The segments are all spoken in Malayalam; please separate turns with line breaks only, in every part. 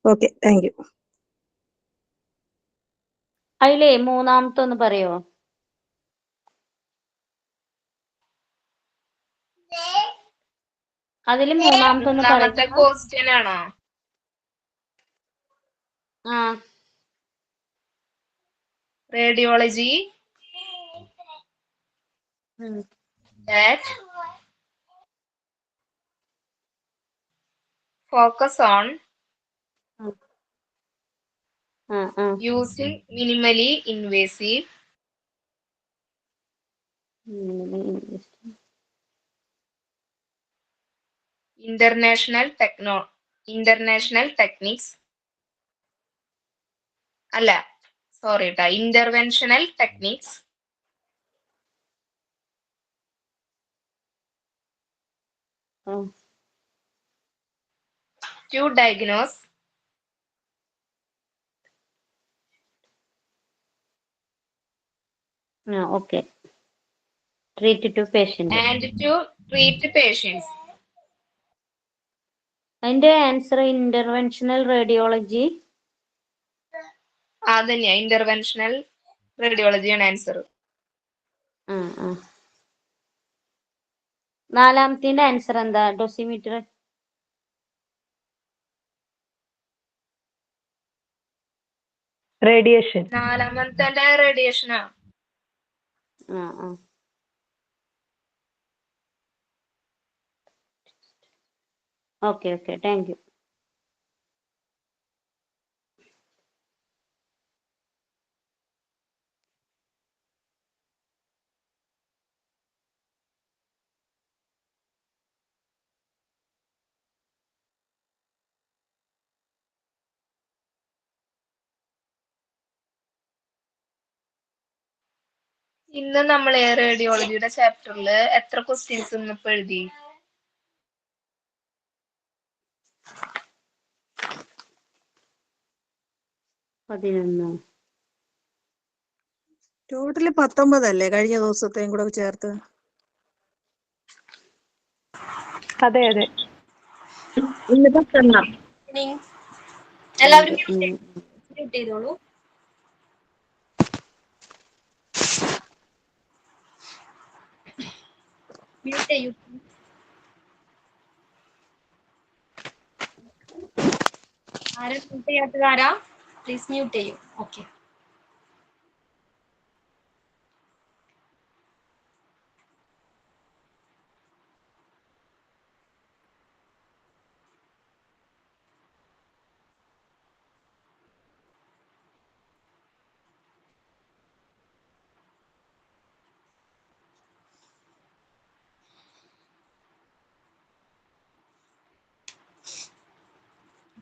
Okay, thank U.
അതിലേ മൂന്നാമത്തെ ഒന്ന് പറയോ? അതില് മൂന്നാമത്തെ ഒന്ന്
മൂന്നാമത്തെ
പറയോ?
ക്വസ്റ്റ്യൻ ആണോ?
ആ,
radiology that focus on using minimally invasive international techniques അല്ല സോറി ട്ടാ, interventional techniques to diagnose
okay. Treat to patient
and to treat patients.
അതിന്റെ ആൻസർ ഇന്റർവെൻഷണൽ റേഡിയോളജി.
അതന്നെയാ, ഇന്റർവെൻഷണൽ റേഡിയോളജിയാണ് ആൻസർ.
നാലാമത്തിന്റെ ആൻസർ എന്താ? ഡോസിമീറ്റർ.
റേഡിയേഷൻ.
നാലാമത്തെ റേഡിയേഷനാ.
Okay okay, thank you.
ഇന്ന് നമ്മൾ റേഡിയോളജിയുടെ ചാപ്റ്ററിൽ എത്ര ക്വസ്റ്റ്യൻസ് ഇന്നിപ്പോ എഴുതി?
11.
ടോട്ടല് 19 അല്ലേ കഴിഞ്ഞ ദിവസത്തെയും കൂടെ ചേർത്ത്?
അതെ അതെ.
ഇന്നിപ്പോ എല്ലാവരും മ്യൂട്ട് ചെയ്തോളൂ. മ്യൂട്ട് ചെയ്യൂ. ആരും മ്യൂട്ട് ചെയ്യാത്തതാരാ? പ്ലീസ് മ്യൂട്ട് ചെയ്യൂ. ഓക്കെ.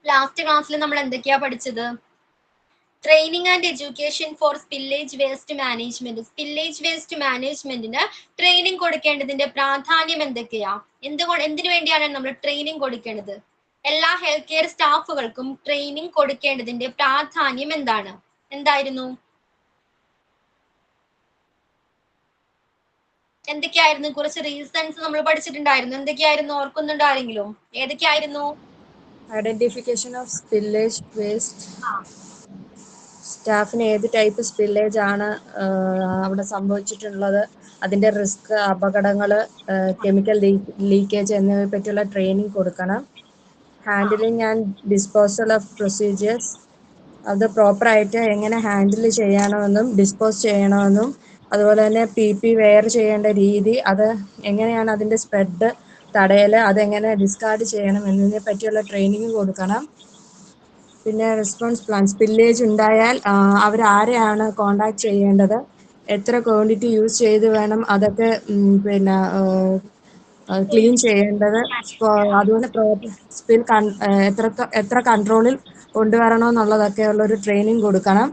ലാസ്റ്റ് ക്ലാസ്സിൽ നമ്മൾ എന്തൊക്കെയാ പഠിച്ചത്? Training and education for spillage waste management. Spillage waste മാനേജ്മെന്റിന് ട്രെയിനിങ് കൊടുക്കേണ്ടതിന്റെ പ്രാധാന്യം എന്തൊക്കെയാ? എന്തിനു വേണ്ടിയാണ് നമ്മൾ ട്രെയിനിങ് കൊടുക്കേണ്ടത്? എല്ലാ ഹെൽത്ത് കെയർ സ്റ്റാഫുകൾക്കും ട്രെയിനിങ് കൊടുക്കേണ്ടതിന്റെ പ്രാധാന്യം എന്തായിരുന്നു? എന്തൊക്കെയായിരുന്നു? കുറച്ച് റീസൺസ് നമ്മൾ പഠിച്ചിട്ടുണ്ടായിരുന്നു. എന്തൊക്കെയായിരുന്നു? ഓർക്കുന്നുണ്ടോ ആരെങ്കിലും? ഏതൊക്കെയായിരുന്നു?
ഐഡന്റിഫിക്കേഷൻ ഓഫ് സ്പില്ലേജ് വേസ്റ്റ്, സ്റ്റാഫിന് ഏത് ടൈപ്പ് സ്പില്ലേജ് ആണ് അവിടെ സംഭവിച്ചിട്ടുള്ളത്, അതിന്റെ റിസ്ക്, അപകടങ്ങൾ, കെമിക്കൽ ലീക്കേജ് എന്നിവയെ പറ്റിയുള്ള ട്രെയിനിങ് കൊടുക്കണം. Handling and disposal of procedures, അത് പ്രോപ്പറായിട്ട് എങ്ങനെ ഹാൻഡിൽ ചെയ്യണമെന്നും ഡിസ്പോസ് ചെയ്യണമെന്നും, അതുപോലെ തന്നെ PP വെയർ ചെയ്യേണ്ട രീതി, അത് എങ്ങനെയാണ് അതിൻ്റെ സ്പ്രെഡ് തടയൽ, അതെങ്ങനെ ഡിസ്കാർഡ് ചെയ്യണം എന്നതിനെ പറ്റിയുള്ള ട്രെയിനിങ് കൊടുക്കണം. പിന്നെ റെസ്പോൺസ് പ്ലാൻ, സ്പില്ലേജ് ഉണ്ടായാൽ അവരാരെയാണ് കോണ്ടാക്ട് ചെയ്യേണ്ടത്, എത്ര ക്വാണ്ടിറ്റി യൂസ് ചെയ്ത് വേണം അതൊക്കെ പിന്നെ ക്ലീൻ ചെയ്യേണ്ടത്, അതുപോലെ സ്പിൽ എത്ര കൺട്രോളിൽ കൊണ്ടുവരണമെന്നുള്ളതൊക്കെ ഉള്ളൊരു ട്രെയിനിങ് കൊടുക്കണം.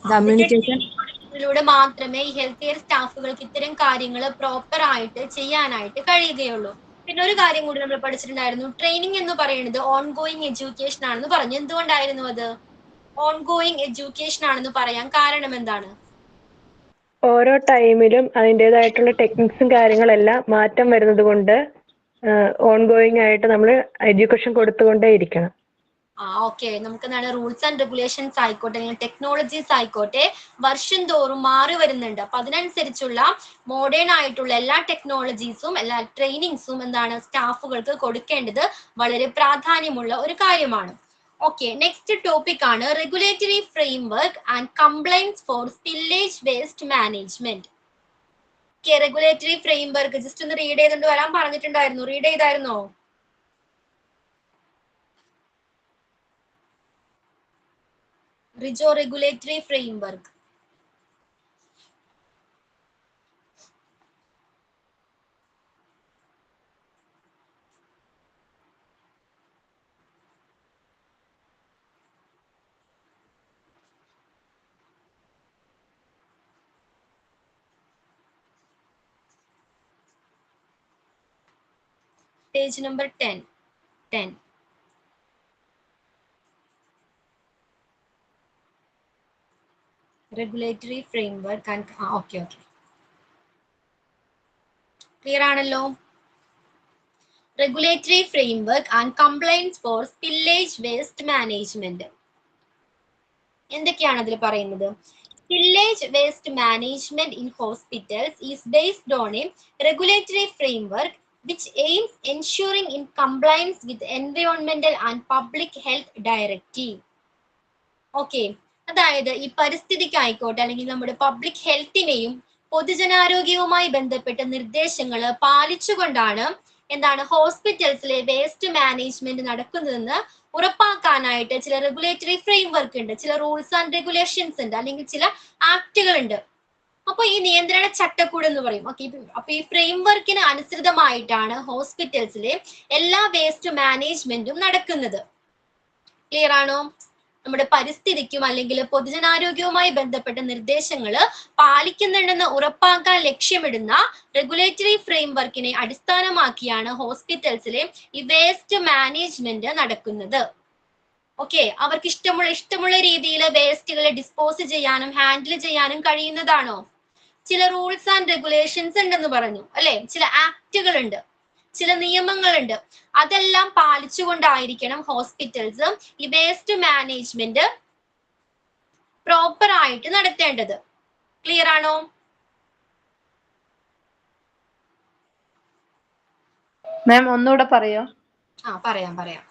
കമ്മ്യൂണിക്കേഷൻ
ിലൂടെ മാത്രമേ ഈ ഹെൽത്ത് കെയർ സ്റ്റാഫുകൾക്ക് ഇത്തരം കാര്യങ്ങൾ പ്രോപ്പർ ആയിട്ട് ചെയ്യാനായിട്ട് കഴിയുകയുള്ളൂ. പിന്നെ ഒരു കാര്യം കൂടി നമ്മൾ പഠിച്ചിട്ടുണ്ടായിരുന്നു. ട്രെയിനിങ് എന്ന് പറയുന്നത് ഓൺഗോയിങ് എഡ്യൂക്കേഷൻ ആണെന്ന് പറഞ്ഞു. എന്തുകൊണ്ടായിരുന്നു അത് ഓൺഗോയിങ് എഡ്യൂക്കേഷൻ ആണെന്ന് പറയാൻ കാരണം എന്താണ്?
ഓരോ ടൈമിലും അതിൻ്റെതായിട്ടുള്ള ടെക്നിക്സും കാര്യങ്ങളെല്ലാം മാറ്റം വരുന്നത് കൊണ്ട് ഓൺഗോയിങ് ആയിട്ട് നമ്മൾ എഡ്യൂക്കേഷൻ കൊടുത്തുകൊണ്ടേ ഇരിക്കണം.
ഓക്കെ, നമുക്ക് എന്താണ് റൂൾസ് ആൻഡ് റെഗുലേഷൻസ് ആയിക്കോട്ടെ അല്ലെങ്കിൽ ടെക്നോളജീസ് ആയിക്കോട്ടെ വർഷം തോറും മാറി വരുന്നുണ്ട്. അപ്പൊ അതിനനുസരിച്ചുള്ള മോഡേൺ ആയിട്ടുള്ള എല്ലാ ടെക്നോളജീസും എല്ലാ ട്രെയിനിങ്സും എന്താണ് സ്റ്റാഫുകൾക്ക് കൊടുക്കേണ്ടത് വളരെ പ്രാധാന്യമുള്ള ഒരു കാര്യമാണ്. ഓക്കെ, നെക്സ്റ്റ് ടോപ്പിക് ആണ് regulatory framework and compliance for spillage waste management. Regulatory framework just ഒന്ന് റീഡ് ചെയ്തുകൊണ്ട് വരാൻ പറഞ്ഞിട്ടുണ്ടായിരുന്നു. റീഡ് ചെയ്തായിരുന്നോ? Rijo, regulatory framework. Page number 10. Regulatory framework and okay. Clear ആണല്ലോ? Regulatory framework and compliance for spillage waste management. എന്തൊക്കെയാണ് അതിൽ പറയുന്നത്? Spillage waste management in hospitals is based on a regulatory framework which aims ensuring in compliance with environmental and public health directive. Okay, അതായത് ഈ പരിസ്ഥിതിക്കായിക്കോട്ടെ അല്ലെങ്കിൽ നമ്മുടെ പബ്ലിക് ഹെൽത്തിനെയും പൊതുജനാരോഗ്യവുമായി ബന്ധപ്പെട്ട നിർദ്ദേശങ്ങൾ പാലിച്ചുകൊണ്ടാണ് എന്താണ് ഹോസ്പിറ്റൽസിലെ വേസ്റ്റ് മാനേജ്മെന്റ് നടക്കുന്നതെന്ന് ഉറപ്പാക്കാനായിട്ട് ചില റെഗുലേറ്ററി ഫ്രെയിംവർക്ക് ഉണ്ട്, ചില റൂൾസ് ആൻഡ് റെഗുലേഷൻസ് ഉണ്ട്, അല്ലെങ്കിൽ ചില ആക്ടുകൾ ഉണ്ട്. അപ്പൊ ഈ നിയന്ത്രണ ചട്ടക്കൂട് എന്ന് പറയും. ഓക്കെ, അപ്പൊ ഈ ഫ്രെയിംവർക്കിന് അനുസൃതമായിട്ടാണ് ഹോസ്പിറ്റൽസിലെ എല്ലാ വേസ്റ്റ് മാനേജ്മെന്റും നടക്കുന്നത്. ക്ലിയർ ആണോ? നമ്മുടെ പരിസ്ഥിതിക്കും അല്ലെങ്കിൽ പൊതുജനാരോഗ്യവുമായി ബന്ധപ്പെട്ട നിർദ്ദേശങ്ങൾ പാലിക്കുന്നുണ്ടെന്ന് ഉറപ്പാക്കാൻ ലക്ഷ്യമിടുന്ന റെഗുലേറ്ററി ഫ്രെയിംവർക്കിനെ അടിസ്ഥാനമാക്കിയാണ് ഹോസ്പിറ്റൽസിലെ ഈ വേസ്റ്റ് മാനേജ്മെന്റ് നടക്കുന്നത്. ഓക്കെ, അവർക്ക് ഇഷ്ടമുള്ള രീതിയിൽ വേസ്റ്റുകളെ ഡിസ്പോസ് ചെയ്യാനും ഹാൻഡിൽ ചെയ്യാനും കഴിയുന്നതാണോ? ചില റൂൾസ് ആൻഡ് റെഗുലേഷൻസ് ഉണ്ടെന്ന് പറഞ്ഞു അല്ലെ, ചില ആക്ടുകൾ ഉണ്ട്, ചില നിയമങ്ങളുണ്ട്. അതെല്ലാം പാലിച്ചുകൊണ്ടായിരിക്കണം ഹോസ്പിറ്റൽസ് ഈ വേസ്റ്റ് മാനേജ്മെന്റ് പ്രോപ്പർ ആയിട്ട് നടത്തേണ്ടത്. ക്ലിയർ ആണോ?
മാം ഒന്നുകൂടെ പറയോ?
പറയാം.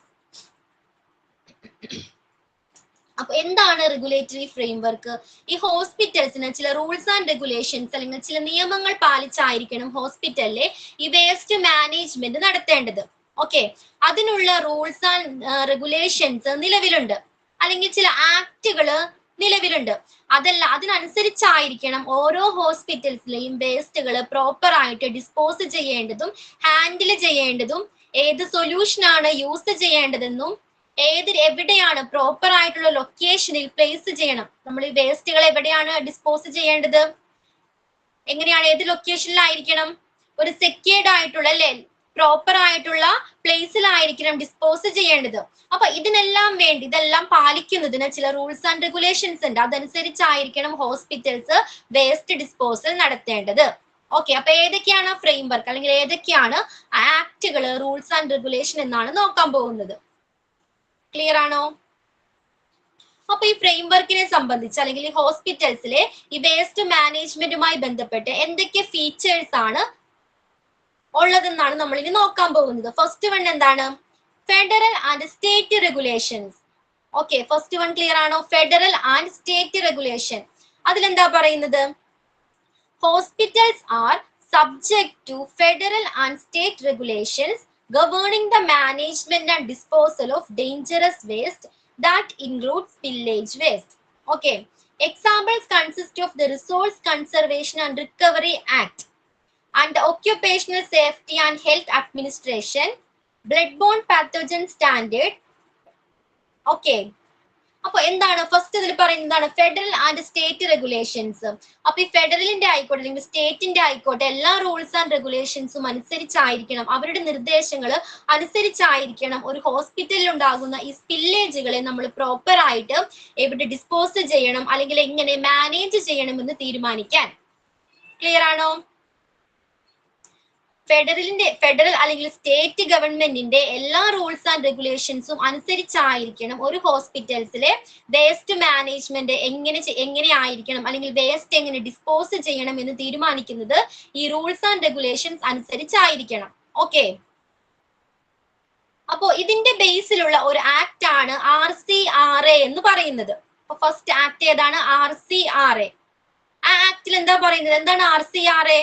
അപ്പൊ എന്താണ് റെഗുലേറ്ററി ഫ്രെയിംവർക്ക്? ഈ ഹോസ്പിറ്റൽസിന് ചില റൂൾസ് ആൻഡ് റെഗുലേഷൻസ് അല്ലെങ്കിൽ ചില നിയമങ്ങൾ പാലിച്ചായിരിക്കണം ഹോസ്പിറ്റലിലെ ഈ വേസ്റ്റ് മാനേജ്മെന്റ് നടത്തേണ്ടത്. ഓക്കെ, അതിനുള്ള റൂൾസ് ആൻഡ് റെഗുലേഷൻസ് നിലവിലുണ്ട്, അല്ലെങ്കിൽ ചില ആക്ടുകള് നിലവിലുണ്ട്. അതിനനുസരിച്ചായിരിക്കണം ഓരോ ഹോസ്പിറ്റൽസിലെയും വേസ്റ്റുകൾ പ്രോപ്പർ ആയിട്ട് ഡിസ്പോസ് ചെയ്യേണ്ടതും ഹാൻഡിൽ ചെയ്യേണ്ടതും, ഏത് സൊല്യൂഷനാണ് യൂസ് ചെയ്യേണ്ടതെന്നും എവിടെയാണ് പ്രോപ്പർ ആയിട്ടുള്ള ലൊക്കേഷനിൽ പ്ലേസ് ചെയ്യണം. നമ്മൾ ഈ വേസ്റ്റുകൾ എവിടെയാണ് ഡിസ്പോസ് ചെയ്യേണ്ടത്, എങ്ങനെയാണ്, ഏത് ലൊക്കേഷനിലായിരിക്കണം, ഒരു സെക്യൂർഡ് ആയിട്ടുള്ള അല്ലെ പ്രോപ്പർ ആയിട്ടുള്ള പ്ലേസിലായിരിക്കണം ഡിസ്പോസ് ചെയ്യേണ്ടത്. അപ്പൊ ഇതെല്ലാം പാലിക്കുന്നതിന് ചില റൂൾസ് ആൻഡ് റെഗുലേഷൻസ് ഉണ്ട്. അതനുസരിച്ചായിരിക്കണം ഹോസ്പിറ്റൽസ് വേസ്റ്റ് ഡിസ്പോസൽ നടത്തേണ്ടത്. ഓക്കെ, അപ്പൊ ഏതൊക്കെയാണ് ഫ്രെയിംവർക്ക് അല്ലെങ്കിൽ ഏതൊക്കെയാണ് ആക്ടുകൾ, റൂൾസ് ആൻഡ് റെഗുലേഷൻ എന്നാണ് നോക്കാൻ പോകുന്നത്. ക്ലിയർ ആണോ? അപ്പൊ ഈ ഫ്രെയിംവർക്കിനെ സംബന്ധിച്ച് അല്ലെങ്കിൽ ഹോസ്പിറ്റൽസിലെ ഈ വേസ്റ്റ് മാനേജ്മെന്റുമായി ബന്ധപ്പെട്ട് എന്തൊക്കെ ഫീച്ചേഴ്സ് ആണ് ഉള്ളതെന്നാണ് നമ്മൾ ഇനി നോക്കാൻ പോകുന്നത്. ഫസ്റ്റ് വൺ എന്താണ്? Federal and state regulations. Okay, first one clear ആണോ? Federal and state regulation. അതിലെന്താ പറയുന്നത്? Hospitals are subject to federal and state regulations governing the management and disposal of dangerous waste that includes spillage waste. Okay, examples consist of the Resource Conservation and Recovery Act and the Occupational Safety and Health Administration, Bloodborne Pathogen Standard. Okay, അപ്പൊ എന്താണ് ഫസ്റ്റ് ഇതിൽ പറയുന്നതാണ് ഫെഡറൽ ആൻഡ് സ്റ്റേറ്റ് റെഗുലേഷൻസ്. അപ്പൊ ഈ ഫെഡറലിന്റെ ആയിക്കോട്ടെ അല്ലെങ്കിൽ സ്റ്റേറ്റിന്റെ ആയിക്കോട്ടെ എല്ലാ റൂൾസ് ആൻഡ് റെഗുലേഷൻസും അനുസരിച്ചായിരിക്കണം, അവരുടെ നിർദ്ദേശങ്ങൾ അനുസരിച്ചായിരിക്കണം ഒരു ഹോസ്പിറ്റലിൽ ഉണ്ടാകുന്ന ഈ സ്പില്ലേജുകളെ നമ്മൾ പ്രോപ്പർ ആയിട്ട് എവിടെ ഡിസ്പോസ് ചെയ്യണം അല്ലെങ്കിൽ എങ്ങനെ മാനേജ് ചെയ്യണമെന്ന് തീരുമാനിക്കാൻ. ക്ലിയർ ആണോ? ഫെഡറൽ അല്ലെങ്കിൽ സ്റ്റേറ്റ് ഗവൺമെന്റിന്റെ എല്ലാ റൂൾസ് ആൻഡ് റെഗുലേഷൻസും അനുസരിച്ചായിരിക്കണം ഒരു ഹോസ്പിറ്റൽസിലെ വേസ്റ്റ് മാനേജ്മെന്റ് എങ്ങനെ ആയിരിക്കണം, അല്ലെങ്കിൽ വേസ്റ്റ് എങ്ങനെ ഡിസ്പോസ് ചെയ്യണം എന്ന് തീരുമാനിക്കുന്നത് ഈ റൂൾസ് ആൻഡ് റെഗുലേഷൻസ് അനുസരിച്ചായിരിക്കണം. ഓക്കെ, അപ്പോ ഇതിന്റെ ബേസിലുള്ള ഒരു ആക്ട് ആണ് RCRA എന്ന് പറയുന്നത്. അപ്പൊ ഫസ്റ്റ് ആക്ട് ഏതാണ്? RCRA. ആ ആക്ടിൽ എന്താ പറയുന്നത്? എന്താണ് RCRA?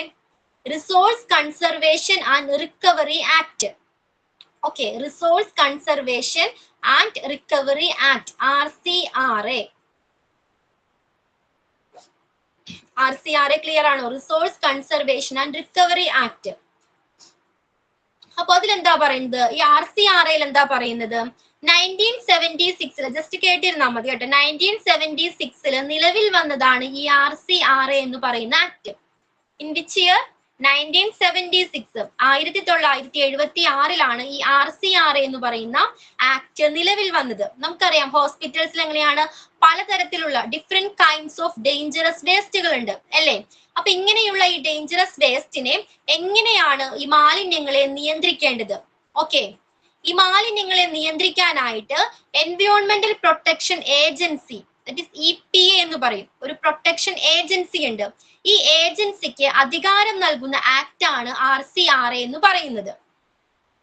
Resource conservation and recovery act. Okay, resource conservation and recovery act, RCRA. RCRA clear ആണോ? Resource conservation and recovery act. അപ്പൊ അതിലെന്താ പറയുന്നത്? ഈ RCRA എന്താ പറയുന്നത്? 1976 ജസ്റ്റ് കേട്ടിരുന്നാ മതി കേട്ടോ. 1976 നിലവിൽ വന്നതാണ് ഈ RCRA എന്ന് പറയുന്ന ആക്ട്. In which year? 1976, 1976 ഈ RCRA എന്ന് പറയുന്ന ആക്ട് നിലവിൽ വന്നത്. നമുക്കറിയാം ഹോസ്പിറ്റൽസിൽ എങ്ങനെയാണ് പലതരത്തിലുള്ള ഡിഫറെന്റ് കൈൻഡ്സ് ഓഫ് ഡേഞ്ചറസ് വേസ്റ്റുകൾ ഉണ്ട് അല്ലേ? അപ്പൊ ഇങ്ങനെയുള്ള ഈ ഡേഞ്ചറസ് വേസ്റ്റിനെ എങ്ങനെയാണ് ഈ മാലിന്യങ്ങളെ നിയന്ത്രിക്കേണ്ടത്? ഓക്കെ, ഈ മാലിന്യങ്ങളെ നിയന്ത്രിക്കാനായിട്ട് എൻവയോൺമെന്റൽ protection agency, that is EPA എന്ന് പറയും, ഒരു പ്രൊട്ടക്ഷൻ ഏജൻസി ഉണ്ട്. ഈ ഏജൻസിക്ക് അധികാരം നൽകുന്ന ആക്ട് ആണ് RCRA എന്ന് പറയുന്നത്.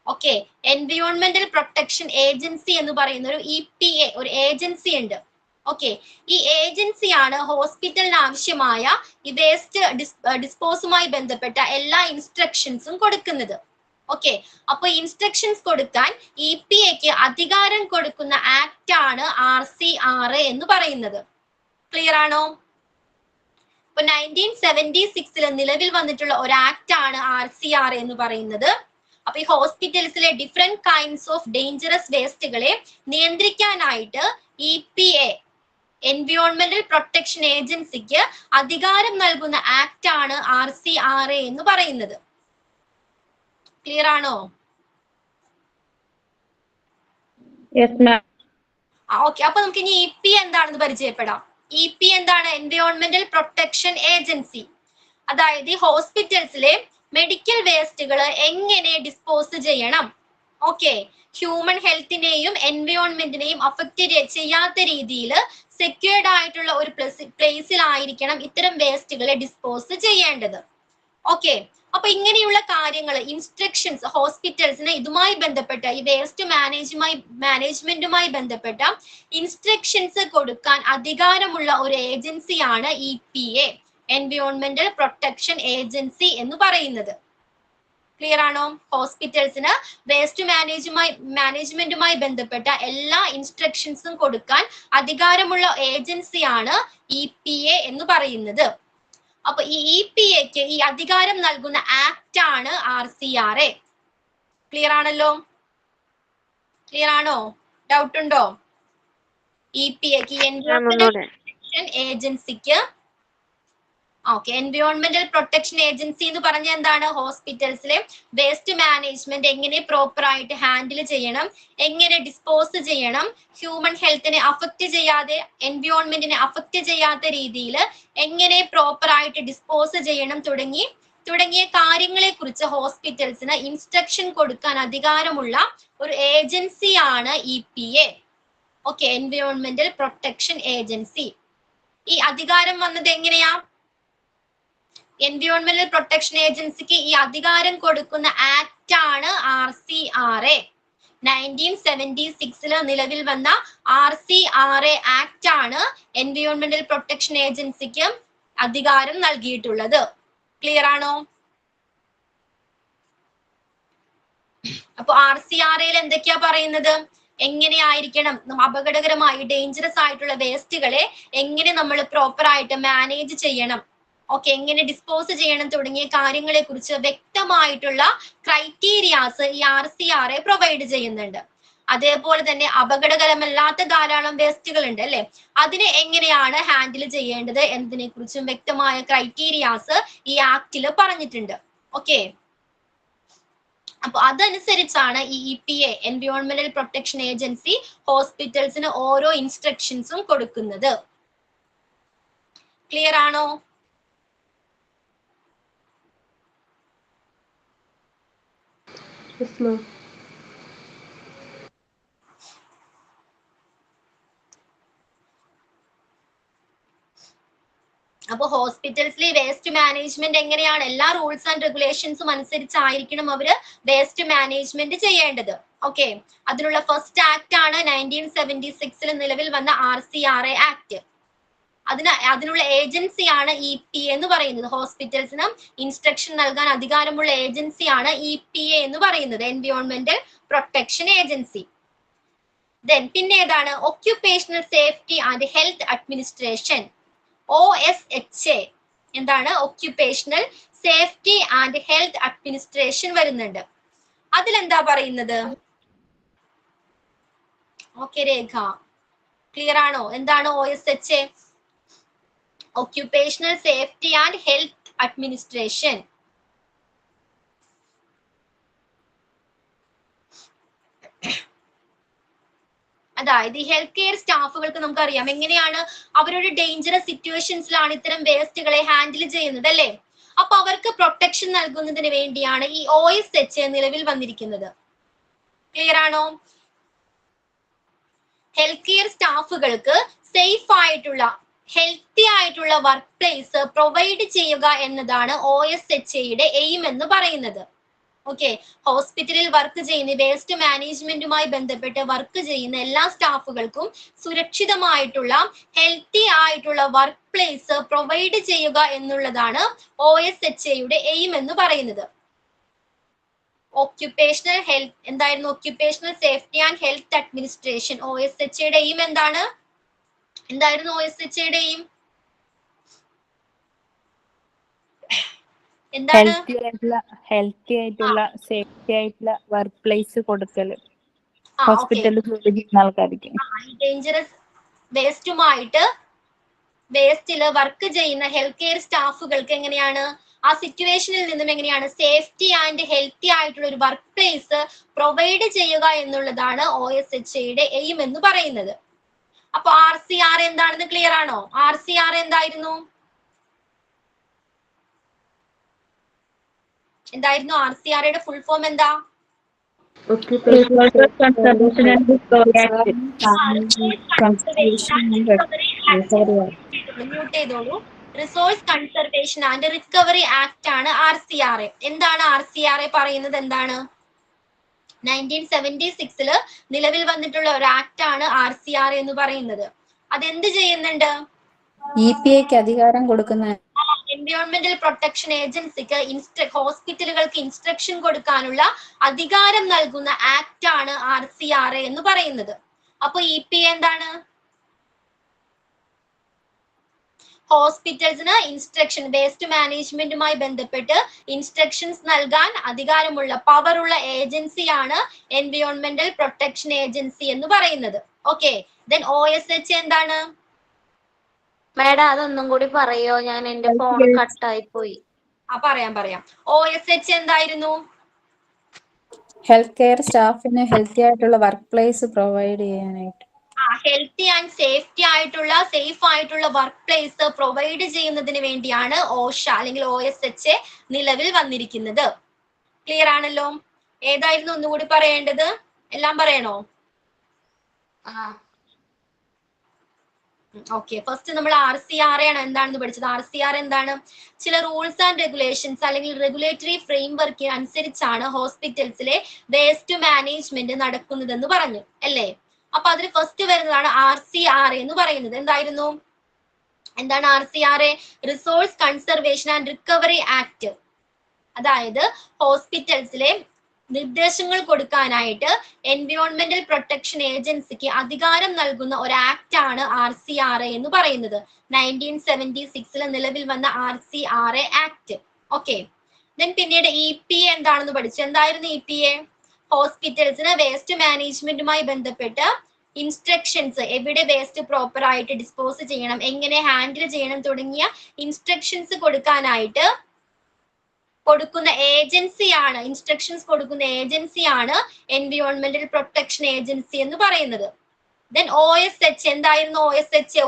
ഓക്കെ, എൻവയോൺമെന്റൽ പ്രൊട്ടക്ഷൻ ഏജൻസി എന്ന് പറയുന്ന ഒരു EPA ഒരു ഏജൻസി ഉണ്ട്. ഓക്കെ, ഈ ഏജൻസിയാണ് ഹോസ്പിറ്റലിന് ആവശ്യമായ ഈ വേസ്റ്റ് ഡിസ്പോസുമായി ബന്ധപ്പെട്ട എല്ലാ ഇൻസ്ട്രക്ഷൻസും കൊടുക്കുന്നത്. ഓക്കെ, അപ്പൊ ഇൻസ്ട്രക്ഷൻസ് കൊടുക്കാൻ EPAക്ക് അധികാരം കൊടുക്കുന്ന ആക്ട് ആണ് RCRA എന്ന് പറയുന്നത്. ക്ലിയർ ആണോ? ഇപ്പൊ 1976 നിലവിൽ വന്നിട്ടുള്ള ഒരു ആക്ട് ആണ് RCRA എന്ന് പറയുന്നത്. അപ്പൊ ഈ ഹോസ്പിറ്റൽസിലെ ഡിഫറെന്റ് കൈൻഡ്സ് ഓഫ് ഡേഞ്ചറസ് വേസ്റ്റുകളെ നിയന്ത്രിക്കാനായിട്ട് EPA എൻവയോൺമെന്റൽ പ്രൊട്ടക്ഷൻ ഏജൻസിക്ക് അധികാരം നൽകുന്ന ആക്ട് ആണ് RCRA എന്ന് പറയുന്നത്. ക്ലിയർ ആണോ? ഓക്കെ, അപ്പൊ നമുക്ക് ഇനി EPA എന്താണെന്ന് പരിചയപ്പെടാം. EPA എന്താണ്? എൻവയോൺമെന്റൽ പ്രൊട്ടക്ഷൻ ഏജൻസി. അതായത് ഈ ഹോസ്പിറ്റൽസിലെ മെഡിക്കൽ വേസ്റ്റുകൾ എങ്ങനെ ഡിസ്പോസ് ചെയ്യണം, ഓക്കെ, ഹ്യൂമൻ ഹെൽത്തിനെയും എൻവയോൺമെന്റിനെയും അഫക്റ്റ് ചെയ്യാത്ത രീതിയിൽ സെക്യൂർഡ് ആയിട്ടുള്ള ഒരു പ്ലേസിലായിരിക്കണം ഇത്തരം വേസ്റ്റുകളെ ഡിസ്പോസ് ചെയ്യേണ്ടത്. ഓക്കെ, അപ്പൊ ഇങ്ങനെയുള്ള കാര്യങ്ങൾ ഇൻസ്ട്രക്ഷൻസ് ഹോസ്പിറ്റൽസിന് ഇതുമായി ബന്ധപ്പെട്ട ഈ വേസ്റ്റ് മാനേജ്മെന്റുമായി ബന്ധപ്പെട്ട ഇൻസ്ട്രക്ഷൻസ് കൊടുക്കാൻ അധികാരമുള്ള ഒരു ഏജൻസിയാണ് EPA എൻവയോൺമെന്റൽ പ്രൊട്ടക്ഷൻ ഏജൻസി എന്ന് പറയുന്നത്. ക്ലിയർ ആണോ? ഹോസ്പിറ്റൽസിന് വേസ്റ്റ് മാനേജ്മെന്റുമായി ബന്ധപ്പെട്ട എല്ലാ ഇൻസ്ട്രക്ഷൻസും കൊടുക്കാൻ അധികാരമുള്ള ഏജൻസിയാണ് EPA എന്ന് പറയുന്നത്. അപ്പൊ ഈ EPAക്ക് ഈ അധികാരം നൽകുന്ന ആക്ട് ആണ് RCRA. ക്ലിയർ ആണല്ലോ? ക്ലിയർ ആണോ? ഡൗട്ട് ഉണ്ടോ? EPAക്ക് എൻവയോൺമെന്റൽ പ്രൊട്ടക്ഷൻ ഏജൻസിക്ക് ഓക്കെ, എൻവയോൺമെന്റൽ പ്രൊട്ടക്ഷൻ ഏജൻസി എന്ന് പറഞ്ഞ എന്താണ്? ഹോസ്പിറ്റൽസിലെ വേസ്റ്റ് മാനേജ്മെന്റ് എങ്ങനെ പ്രോപ്പർ ആയിട്ട് ഹാൻഡിൽ ചെയ്യണം, എങ്ങനെ ഡിസ്പോസ് ചെയ്യണം, ഹ്യൂമൻ ഹെൽത്തിനെ അഫക്റ്റ് ചെയ്യാതെ എൻവയോൺമെന്റിനെ അഫക്റ്റ് ചെയ്യാത്ത രീതിയിൽ എങ്ങനെ പ്രോപ്പർ ആയിട്ട് ഡിസ്പോസ് ചെയ്യണം തുടങ്ങിയ കാര്യങ്ങളെ കുറിച്ച് ഹോസ്പിറ്റൽസിന് ഇൻസ്ട്രക്ഷൻ കൊടുക്കാൻ അധികാരമുള്ള ഒരു ഏജൻസിയാണ് EPA. ഓക്കെ, എൻവയോൺമെന്റൽ പ്രൊട്ടക്ഷൻ ഏജൻസി. ഈ അധികാരം വന്നത് എങ്ങനെയാ? എൻവയോൺമെന്റൽ പ്രൊട്ടക്ഷൻ ഏജൻസിക്ക് ഈ അധികാരം കൊടുക്കുന്ന ആക്ട് ആണ് RCRA. 1976 നിലവിൽ വന്ന RCRA ആക്ട് ആണ് എൻവയോൺമെന്റൽ പ്രൊട്ടക്ഷൻ ഏജൻസിക്ക് അധികാരം നൽകിയിട്ടുള്ളത്. ക്ലിയർ ആണോ? അപ്പൊ RCRAയിൽ എന്തൊക്കെയാ പറയുന്നത്? എങ്ങനെയായിരിക്കണം അപകടകരമായി ഡേഞ്ചറസ് ആയിട്ടുള്ള വേസ്റ്റുകളെ എങ്ങനെ നമ്മൾ പ്രോപ്പർ ആയിട്ട് മാനേജ് ചെയ്യണം, ഓക്കെ, എങ്ങനെ ഡിസ്പോസ് ചെയ്യണം തുടങ്ങിയ കാര്യങ്ങളെ കുറിച്ച് വ്യക്തമായിട്ടുള്ള ക്രൈറ്റീരിയാസ് ഈ RCRA പ്രൊവൈഡ് ചെയ്യുന്നുണ്ട്. അതേപോലെ തന്നെ അപകടകരമല്ലാത്ത ധാരാളം വേസ്റ്റുകൾ ഉണ്ട് അല്ലെ, അതിനെ എങ്ങനെയാണ് ഹാൻഡിൽ ചെയ്യേണ്ടത് എന്നതിനെ കുറിച്ചും വ്യക്തമായ ക്രൈറ്റീരിയാസ് ഈ ആക്ടിൽ പറഞ്ഞിട്ടുണ്ട്. ഓക്കെ, അപ്പൊ അതനുസരിച്ചാണ് ഈ EPA എൻവയോൺമെന്റൽ പ്രൊട്ടക്ഷൻ ഏജൻസി ഹോസ്പിറ്റൽസിന് ഓരോ ഇൻസ്ട്രക്ഷൻസും കൊടുക്കുന്നത്. ക്ലിയർ ആണോ? അപ്പൊ ഹോസ്പിറ്റൽസിലെ വേസ്റ്റ് മാനേജ്മെന്റ് എങ്ങനെയാണ്? എല്ലാ റൂൾസ് ആൻഡ് റെഗുലേഷൻസും അനുസരിച്ചായിരിക്കണം അവര് വേസ്റ്റ് മാനേജ്മെന്റ് ചെയ്യേണ്ടത്. ഓക്കെ, അതിനുള്ള ഫസ്റ്റ് ആക്ട് ആണ് 1976 നിലവിൽ വന്ന RCRA ആക്ട്. അതിനുള്ള ഏജൻസിയാണ് EPA എന്ന് പറയുന്നത്. ഹോസ്പിറ്റൽസിന് ഇൻസ്ട്രക്ഷൻ നൽകാൻ അധികാരമുള്ള ഏജൻസിയാണ് EPA എന്ന് പറയുന്നത്, എൻവയോൺമെന്റൽ പ്രൊട്ടക്ഷൻ ഏജൻസി. പിന്നെ ഏതാണ്? Occupational safety and health administration, OSHA. എന്താണ്? Occupational safety and health administration വരുന്നുണ്ട്. അതിലെന്താ പറയുന്നത്? ഓക്കെ രേഖ, ക്ലിയർ ആണോ? എന്താണ് OSHA? Occupational safety and health administration. അതായത് ഈ ഹെൽത്ത് കെയർ സ്റ്റാഫുകൾക്ക് നമുക്കറിയാം എങ്ങനെയാണ് അവരുടെ ഡേഞ്ചറസ് സിറ്റുവേഷൻസിലാണ് ഇത്തരം വേസ്റ്റുകളെ ഹാൻഡിൽ ചെയ്യുന്നത് അല്ലേ? അപ്പൊ അവർക്ക് പ്രൊട്ടക്ഷൻ നൽകുന്നതിന് വേണ്ടിയാണ് ഈ OSHA നിലവിൽ വന്നിരിക്കുന്നത്. ക്ലിയർ ആണോ? ഹെൽത്ത് കെയർ സ്റ്റാഫുകൾക്ക് സേഫ് ആയിട്ടുള്ള ഹെൽത്തി ആയിട്ടുള്ള വർക്ക് പ്ലേസ് പ്രൊവൈഡ് ചെയ്യുക എന്നതാണ് OSHAയുടെ എയിം എന്ന് പറയുന്നത്. ഓക്കെ, ഹോസ്പിറ്റലിൽ വർക്ക് ചെയ്യുന്ന വേസ്റ്റ് മാനേജ്മെന്റുമായി ബന്ധപ്പെട്ട് വർക്ക് ചെയ്യുന്ന എല്ലാ സ്റ്റാഫുകൾക്കും സുരക്ഷിതമായിട്ടുള്ള ഹെൽത്തി ആയിട്ടുള്ള വർക്ക് പ്ലേസ് പ്രൊവൈഡ് ചെയ്യുക എന്നുള്ളതാണ് OSHAയുടെ എയിം എന്ന് പറയുന്നത്. ഒക്യുപേഷണൽ ഹെൽത്ത് എന്തായിരുന്നു? Occupational safety and health administration. OSHAയുടെ എയിം എന്താണ്? എന്തായിരുന്നു OSHAയുടെ എയിം? എന്താണ്?
ഹെൽത്തി ആയിട്ടുള്ള സേഫ്റ്റി ആയിട്ടുള്ള വർക്ക് പ്ലേസ് കൊടുക്കല് ഹോസ്പിറ്റലിൽ ജോലി ചെയ്യുന്ന ആൾക്കാർക്ക്.
ഡേഞ്ചറസ് വേസ്റ്റുമായിട്ട് വേസ്റ്റില് വർക്ക് ചെയ്യുന്ന ഹെൽത്ത് കെയർ സ്റ്റാഫുകൾക്ക് എങ്ങനെയാണ് ആ സിറ്റുവേഷനിൽ നിന്നും എങ്ങനെയാണ് സേഫ്റ്റി ആൻഡ് ഹെൽത്തി ആയിട്ടുള്ള ഒരു വർക്ക് പ്ലേസ് പ്രൊവൈഡ് ചെയ്യുക എന്നുള്ളതാണ് OSHAയുടെ എയിം എന്ന് പറയുന്നത്. അപ്പൊ RCRA എന്താണെന്ന് ക്ലിയർ ആണോ? RCRA എന്തായിരുന്നു? RCRAയുടെ ഫുൾ ഫോം എന്താ? മ്യൂട്ട് ചെയ്തോളൂ. Resource conservation and recovery act ആണ് RCRA. എന്താണ് RCRA പറയുന്നത്? എന്താണ്? 1976 നിലവിൽ വന്നിട്ടുള്ള ഒരു ആക്ട് ആണ് RCRA എന്ന് പറയുന്നത്. അതെന്ത് ചെയ്യുന്നുണ്ട്?
EPAക്ക് അധികാരം കൊടുക്കുന്ന
എൻവയോൺമെന്റൽ പ്രൊട്ടക്ഷൻ ഏജൻസിക്ക് ഹോസ്പിറ്റലുകൾക്ക് ഇൻസ്ട്രക്ഷൻ കൊടുക്കാനുള്ള അധികാരം നൽകുന്ന ആക്ട് ആണ് RCRA എന്ന് പറയുന്നത്. അപ്പൊ EPA എന്താണ്? ഹോസ്പിറ്റൽസിന് ഇൻസ്ട്രക്ഷൻ വേസ്റ്റ് മാനേജ്മെന്റുമായി ബന്ധപ്പെട്ട് ഇൻസ്ട്രക്ഷൻസ് നൽകാൻ അധികാരമുള്ള പവറുള്ള ഏജൻസിയാണ് എൻവയോൺമെന്റൽ പ്രൊട്ടക്ഷൻ ഏജൻസി എന്ന് പറയുന്നത്. ഓക്കെ, ദെൻ OSHA എന്താണ്?
മേഡം അതൊന്നും കൂടി പറയോ? ഞാൻ എന്റെ ഫോൺ കട്ടായി പോയി.
പറയാം. OSHA എന്തായിരുന്നു?
ഹെൽത്ത് കെയർ സ്റ്റാഫിന് ഹെൽത്തി ആയിട്ടുള്ള വർക്ക് പ്ലേസ് പ്രൊവൈഡ് ചെയ്യാനായിട്ട്.
ഹെൽത്തി ആൻഡ് സേഫ്റ്റി ആയിട്ടുള്ള സേഫ് ആയിട്ടുള്ള വർക്ക് പ്ലേസ് പ്രൊവൈഡ് ചെയ്യുന്നതിന് വേണ്ടിയാണ് OSHA അല്ലെങ്കിൽ OSHA നിലവിൽ വന്നിരിക്കുന്നത്. ക്ലിയർ ആണല്ലോ? ഏതായിരുന്നു ഒന്നുകൂടി പറയേണ്ടത്? എല്ലാം പറയണോ? ഓക്കെ, ഫസ്റ്റ് നമ്മൾ RCRA ആണ് എന്താണെന്ന് പഠിച്ചത്. RCRA എന്താണ്? ചില റൂൾസ് ആൻഡ് റെഗുലേഷൻസ് അല്ലെങ്കിൽ റെഗുലേറ്ററി ഫ്രെയിംവർക്ക് അനുസരിച്ചാണ് ഹോസ്പിറ്റൽസിലെ വേസ്റ്റ് മാനേജ്മെന്റ് നടക്കുന്നതെന്ന് പറഞ്ഞു അല്ലേ? അപ്പൊ അതിൽ ഫസ്റ്റ് വരുന്നതാണ് RCRA എന്ന് പറയുന്നത്. എന്തായിരുന്നു? എന്താണ് RCRA? Resource conservation and recovery act. അതായത് ഹോസ്പിറ്റൽസിലെ നിർദ്ദേശങ്ങൾ കൊടുക്കാനായിട്ട് എൻവയോൺമെന്റൽ പ്രൊട്ടക്ഷൻ ഏജൻസിക്ക് അധികാരം നൽകുന്ന ഒരു ആക്ട് ആണ് RCRA എന്ന് പറയുന്നത്. 1976 നിലവിൽ വന്ന RCRA ആക്ട്. ഓക്കെ, ദെൻ പിന്നീട് EPA എന്താണെന്ന് പഠിച്ചു. എന്തായിരുന്നു EPA? ഹോസ്പിറ്റൽസിന് വേസ്റ്റ് മാനേജ്മെന്റുമായി ബന്ധപ്പെട്ട് ഇൻസ്ട്രക്ഷൻസ്, എവിടെ വേസ്റ്റ് പ്രോപ്പർ ആയിട്ട് ഡിസ്പോസ് ചെയ്യണം, എങ്ങനെ ഹാൻഡിൽ ചെയ്യണം തുടങ്ങിയ ഇൻസ്ട്രക്ഷൻസ് കൊടുക്കാനായിട്ട് കൊടുക്കുന്ന ഏജൻസിയാണ്, ഇൻസ്ട്രക്ഷൻസ് കൊടുക്കുന്ന ഏജൻസിയാണ് എൻവയോൺമെന്റൽ പ്രൊട്ടക്ഷൻ ഏജൻസി എന്ന് പറയുന്നത്. ദെൻ OSHA എന്തായിരുന്നു? OSHA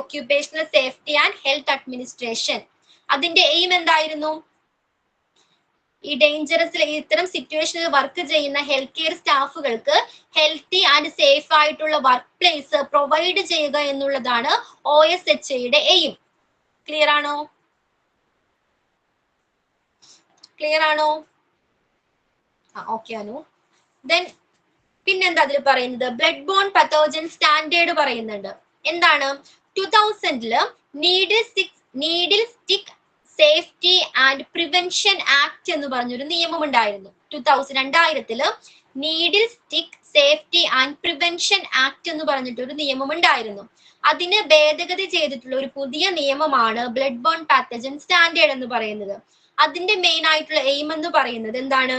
ഈ ഡേഞ്ചറസ് ഇത്തരം സിറ്റുവേഷനിൽ വർക്ക് ചെയ്യുന്ന ഹെൽത്ത് കെയർ സ്റ്റാഫുകൾക്ക് ഹെൽത്തി ആൻഡ് സേഫ് ആയിട്ടുള്ള വർക്ക് പ്ലേസ് പ്രൊവൈഡ് ചെയ്യുക എന്നുള്ളതാണ് OSHAയുടെ എയിം. ക്ലിയർ ആണോ? ക്ലിയർ ആണോ? ഓക്കെ അനു. ദെൻ പിന്നെന്താ അതിൽ പറയുന്നത്? ബ്ലഡ് ബോൺ പത്തോജൻ സ്റ്റാൻഡേർഡ് പറയുന്നുണ്ട്. എന്താണ്? 2000 needle stick safety and prevention act എന്ന് പറഞ്ഞൊരു നിയമം ഉണ്ടായിരുന്നു. 2000 needle stick safety and prevention act എന്ന് പറഞ്ഞിട്ടൊരു നിയമം ഉണ്ടായിരുന്നു. അതിന് ഭേദഗതി ചെയ്തിട്ടുള്ള ഒരു പുതിയ നിയമമാണ് ബ്ലഡ് ബോൺ പാത്തജൻ സ്റ്റാൻഡേർഡ് എന്ന് പറയുന്നത്. അതിന്റെ മെയിൻ ആയിട്ടുള്ള എയിം എന്ന് പറയുന്നത് എന്താണ്?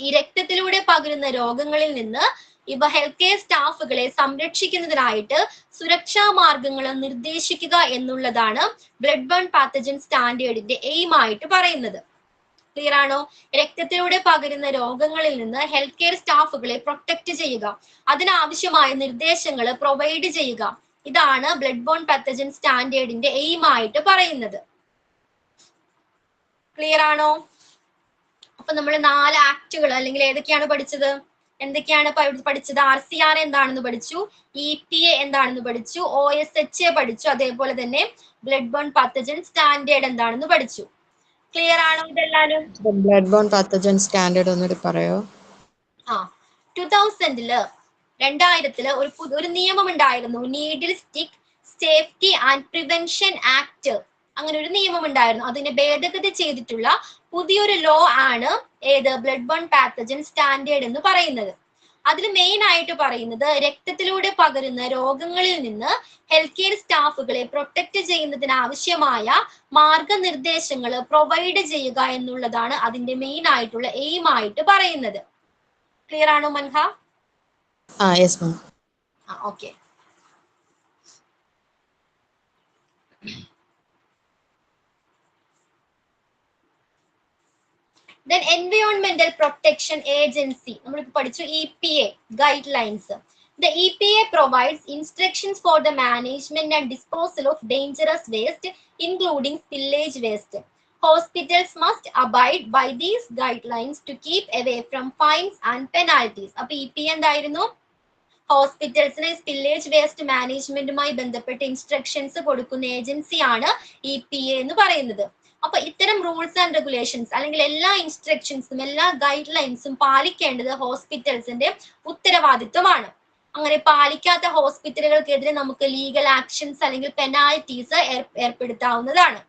ഈ രക്തത്തിലൂടെ പകരുന്ന രോഗങ്ങളിൽ നിന്ന് ഇവ ഹെൽത്ത് കെയർ സ്റ്റാഫുകളെ സംരക്ഷിക്കുന്നതിനായിട്ട് സുരക്ഷാ മാർഗങ്ങൾ നിർദ്ദേശിക്കുക എന്നുള്ളതാണ് ബ്ലഡ് ബോൺ പാത്തജൻ സ്റ്റാൻഡേർഡിന്റെ എയിം ആയിട്ട് പറയുന്നത്. ക്ലിയർ ആണോ? രക്തത്തിലൂടെ പകരുന്ന രോഗങ്ങളിൽ നിന്ന് ഹെൽത്ത് കെയർ സ്റ്റാഫുകളെ പ്രൊട്ടക്ട് ചെയ്യുക, അതിനാവശ്യമായ നിർദ്ദേശങ്ങൾ പ്രൊവൈഡ് ചെയ്യുക, ഇതാണ് ബ്ലഡ് ബോൺ പാത്തജൻ സ്റ്റാൻഡേർഡിന്റെ എയിം ആയിട്ട് പറയുന്നത്. ക്ലിയർ ആണോ? അപ്പൊ നമ്മൾ 4 ആക്ടുകൾ അല്ലെങ്കിൽ ഏതൊക്കെയാണ് പഠിച്ചത്? എന്തൊക്കെയാണ് പഠിച്ചത്? RCR എന്താണെന്ന് പഠിച്ചു, EPA എന്താണെന്ന് പഠിച്ചു, OSHA പഠിച്ചു, അതേപോലെ തന്നെ ബ്ലഡ് ബോൺ പാത്തജൻ സ്റ്റാൻഡേർഡ് എന്താണെന്ന് പഠിച്ചു. ക്ലിയർ ആണോ ഇതെല്ലാരും?
ബ്ലഡ് ബോൺ പാത്തജൻ സ്റ്റാൻഡേർഡ് ഒന്നുകൂടി പറയോ?
2000 ഒരു നിയമം ഉണ്ടായിരുന്നു, needle stick safety and prevention act. അങ്ങനെ ഒരു നിയമം ഉണ്ടായിരുന്നു. അതിനെ ഭേദഗതി ചെയ്തിട്ടുള്ള പുതിയൊരു ലോ ആണ് ഏത്? ബ്ലഡ് ബോൺ പാത്തജൻ സ്റ്റാൻഡേർഡ് എന്ന് പറയുന്നത്. അതിൽ മെയിൻ ആയിട്ട് പറയുന്നത് രക്തത്തിലൂടെ പകരുന്ന രോഗങ്ങളിൽ നിന്ന് ഹെൽത്ത് കെയർ സ്റ്റാഫുകളെ പ്രൊട്ടക്ട് ചെയ്യുന്നതിന് ആവശ്യമായ മാർഗനിർദ്ദേശങ്ങൾ പ്രൊവൈഡ് ചെയ്യുക എന്നുള്ളതാണ് അതിന്റെ മെയിൻ ആയിട്ടുള്ള എയിം ആയിട്ട് പറയുന്നത്. ക്ലിയർ ആണോ Manha?
Yes ma'am.
Okay. Then Environmental Protection Agency, നമ്മളിപ്പോൾ പഠിച്ചു EPA guidelines. The EPA provides instructions for the management and disposal of dangerous waste, including spillage waste. Hospitals must abide by these guidelines to keep away from fines and penalties. അപ്പോൾ EPA എന്തായിരുന്നു? ഹോസ്പിറ്റൽസിന് സ്പില്ലേജ് വേസ്റ്റ് മാനേജ്മെന്റുമായി ബന്ധപ്പെട്ട ഇൻസ്ട്രക്ഷൻസ് കൊടുക്കുന്ന ഏജൻസിയാണ് EPA എന്ന് പറയുന്നത്. അപ്പൊ ഇത്തരം റൂൾസ് ആൻഡ് റെഗുലേഷൻസ് അല്ലെങ്കിൽ എല്ലാ ഇൻസ്ട്രക്ഷൻസും എല്ലാ ഗൈഡ് ലൈൻസും പാലിക്കേണ്ടത് ഹോസ്പിറ്റൽസിന്റെ ഉത്തരവാദിത്വമാണ്. അങ്ങനെ പാലിക്കാത്ത ഹോസ്പിറ്റലുകൾക്കെതിരെ നമുക്ക് ലീഗൽ ആക്ഷൻസ് അല്ലെങ്കിൽ പെനാൽറ്റീസ് ഏർപ്പെടുത്താവുന്നതാണ്.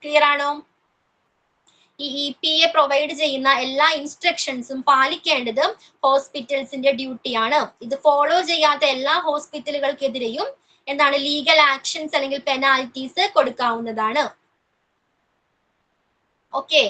ക്ലിയർ ആണോ? ഈ EPA പ്രൊവൈഡ് ചെയ്യുന്ന എല്ലാ ഇൻസ്ട്രക്ഷൻസും പാലിക്കേണ്ടത് ഹോസ്പിറ്റൽസിന്റെ ഡ്യൂട്ടിയാണ്. ഇത് ഫോളോ ചെയ്യാത്ത എല്ലാ ഹോസ്പിറ്റലുകൾക്കെതിരെയും എന്താണ് ലീഗൽ ആക്ഷൻസ് അല്ലെങ്കിൽ പെനാൽറ്റീസ് കൊടുക്കാവുന്നതാണ്. ഓക്കെ.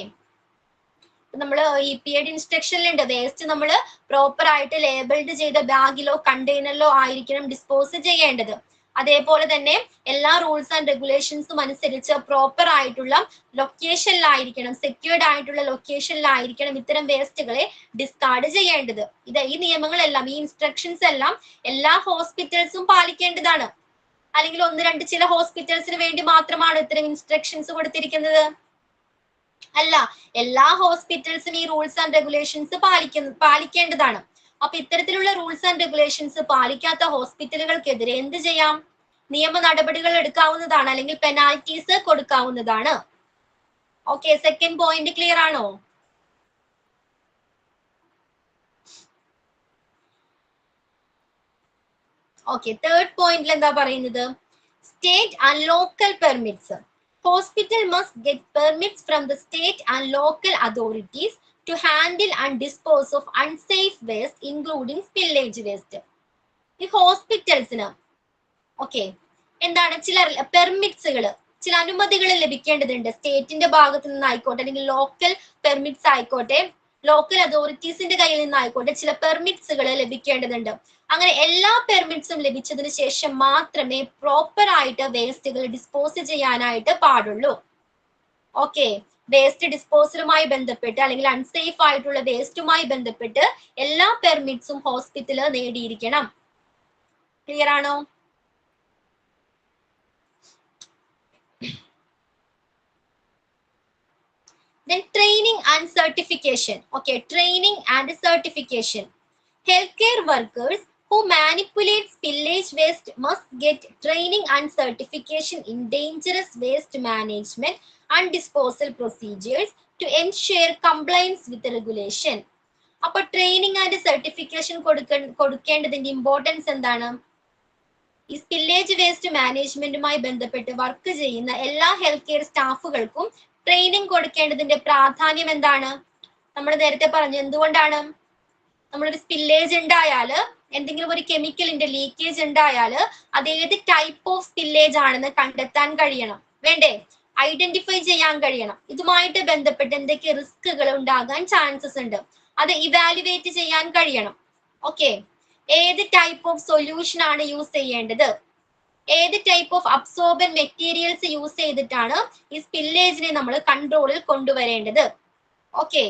നമ്മൾ EPAയുടെ ഇൻസ്ട്രക്ഷനിലുണ്ട് വേസ്റ്റ് നമ്മൾ പ്രോപ്പർ ആയിട്ട് ലേബിൾഡ് ചെയ്ത ബാഗിലോ കണ്ടെയ്നറിലോ ആയിരിക്കണം ഡിസ്പോസ് ചെയ്യേണ്ടത്. അതേപോലെ തന്നെ എല്ലാ റൂൾസ് ആൻഡ് റെഗുലേഷൻസും അനുസരിച്ച് പ്രോപ്പർ ആയിട്ടുള്ള ലൊക്കേഷനിലായിരിക്കണം, സെക്യൂർഡ് ആയിട്ടുള്ള ലൊക്കേഷനിലായിരിക്കണം ഇത്തരം വേസ്റ്റുകളെ ഡിസ്കാർഡ് ചെയ്യേണ്ടത്. ഈ നിയമങ്ങളെല്ലാം ഈ ഇൻസ്ട്രക്ഷൻസ് എല്ലാം എല്ലാ ഹോസ്പിറ്റൽസും പാലിക്കേണ്ടതാണ്. അല്ലെങ്കിൽ 1-2 ചില ഹോസ്പിറ്റൽസിന് വേണ്ടി മാത്രമാണ് ഇത്തരം ഇൻസ്ട്രക്ഷൻസ് കൊടുത്തിരിക്കുന്നത്? അല്ല, എല്ലാ ഹോസ്പിറ്റൽസും ഈ റൂൾസ് ആൻഡ് റെഗുലേഷൻസ് പാലിക്കേണ്ടതാണ്. അപ്പൊ ഇത്തരത്തിലുള്ള റൂൾസ് ആൻഡ് റെഗുലേഷൻസ് പാലിക്കാത്ത ഹോസ്പിറ്റലുകൾക്കെതിരെ എന്ത് ചെയ്യാം? നിയമ നടപടികൾ എടുക്കാവുന്നതാണ്, അല്ലെങ്കിൽ പെനാൽറ്റീസ് കൊടുക്കാവുന്നതാണ്. ഓക്കെ, സെക്കൻഡ് പോയിന്റ് ക്ലിയർ ആണോ? ഓക്കെ, തേർഡ് പോയിന്റിൽ എന്താ പറയുന്നത്? State and local permits. Hospital must get permits from the state and local authorities to handle and dispose of unsafe waste, including spillage waste. ഈ ഹോസ്പിറ്റൽസിന് എന്താണ് ചില പെർമിറ്റ്സുകൾ, ചില അനുമതികൾ ലഭിക്കേണ്ടതുണ്ട്. സ്റ്റേറ്റിന്റെ ഭാഗത്ത് നിന്നായിക്കോട്ടെ അല്ലെങ്കിൽ ലോക്കൽ പെർമിറ്റ്സ് ആയിക്കോട്ടെ, ലോക്കൽ അതോറിറ്റീസിന്റെ കയ്യിൽ നിന്നായിക്കോട്ടെ ചില പെർമിറ്റ്സുകൾ ലഭിക്കേണ്ടതുണ്ട്. അങ്ങനെ എല്ലാ പെർമിറ്റ്സും ലഭിച്ചതിന് ശേഷം മാത്രമേ പ്രോപ്പർ ആയിട്ട് വേസ്റ്റുകൾ ഡിസ്പോസ് ചെയ്യാനായിട്ട് പാടുള്ളൂ. ഓക്കെ, വേസ്റ്റ് ഡിസ്പോസലുമായി ബന്ധപ്പെട്ട് അല്ലെങ്കിൽ അൺസേഫ് ആയിട്ടുള്ള വേസ്റ്റുമായി ബന്ധപ്പെട്ട് എല്ലാ പെർമിറ്റ്സും ഹോസ്പിറ്റൽ നേടിയിരിക്കണം. ക്ലിയർ ആണോ? Then training and certification. Okay, training and certification. Healthcare workers who manipulate spillage waste must get training and certification in dangerous waste management and disposal procedures to ensure compliance with the regulation. അപ്പോൾ ട്രെയിനിങ് ആൻഡ് സർട്ടിഫിക്കേഷൻ കൊടുക്കേണ്ടതിന്റെ ഇമ്പോർട്ടൻസ് എന്താണ്? ഈ സ്പില്ലേജ് വേസ്റ്റ് മാനേജ്മെന്റുമായി ബന്ധപ്പെട്ട് വർക്ക് ചെയ്യുന്ന എല്ലാ ഹെൽത്ത് കെയർ സ്റ്റാഫുകൾക്കും ട്രെയിനിങ് കൊടുക്കേണ്ടതിന്റെ പ്രാധാന്യം എന്താണ്? നമ്മൾ നേരത്തെ പറഞ്ഞു, എന്തുകൊണ്ടാണ്? നമ്മളൊരു സ്പില്ലേജ് ഉണ്ടായാല്, എന്തെങ്കിലും ഒരു കെമിക്കലിന്റെ ലീക്കേജ് ഉണ്ടായാല് അത് ഏത് ടൈപ്പ് ഓഫ് സ്പില്ലേജ് ആണെന്ന് കണ്ടെത്താൻ കഴിയണം, വേണ്ടേ? ഐഡന്റിഫൈ ചെയ്യാൻ കഴിയണം. ഇതുമായിട്ട് ബന്ധപ്പെട്ട് എന്തൊക്കെ റിസ്കുകൾ ഉണ്ടാകാൻ ചാൻസസ് ഉണ്ട്, അത് ഇവാലുവേറ്റ് ചെയ്യാൻ കഴിയണം. ഓക്കെ, ഏത് ടൈപ്പ് ഓഫ് സൊല്യൂഷൻ ആണ് യൂസ് ചെയ്യേണ്ടത്, ഏത് type of absorbent materials use ചെയ്തിട്ടാണ് ഈ സ്പില്ലേജിനെ നമ്മൾ കൺട്രോളിൽ കൊണ്ടുവരേണ്ടത്. ഓക്കെ,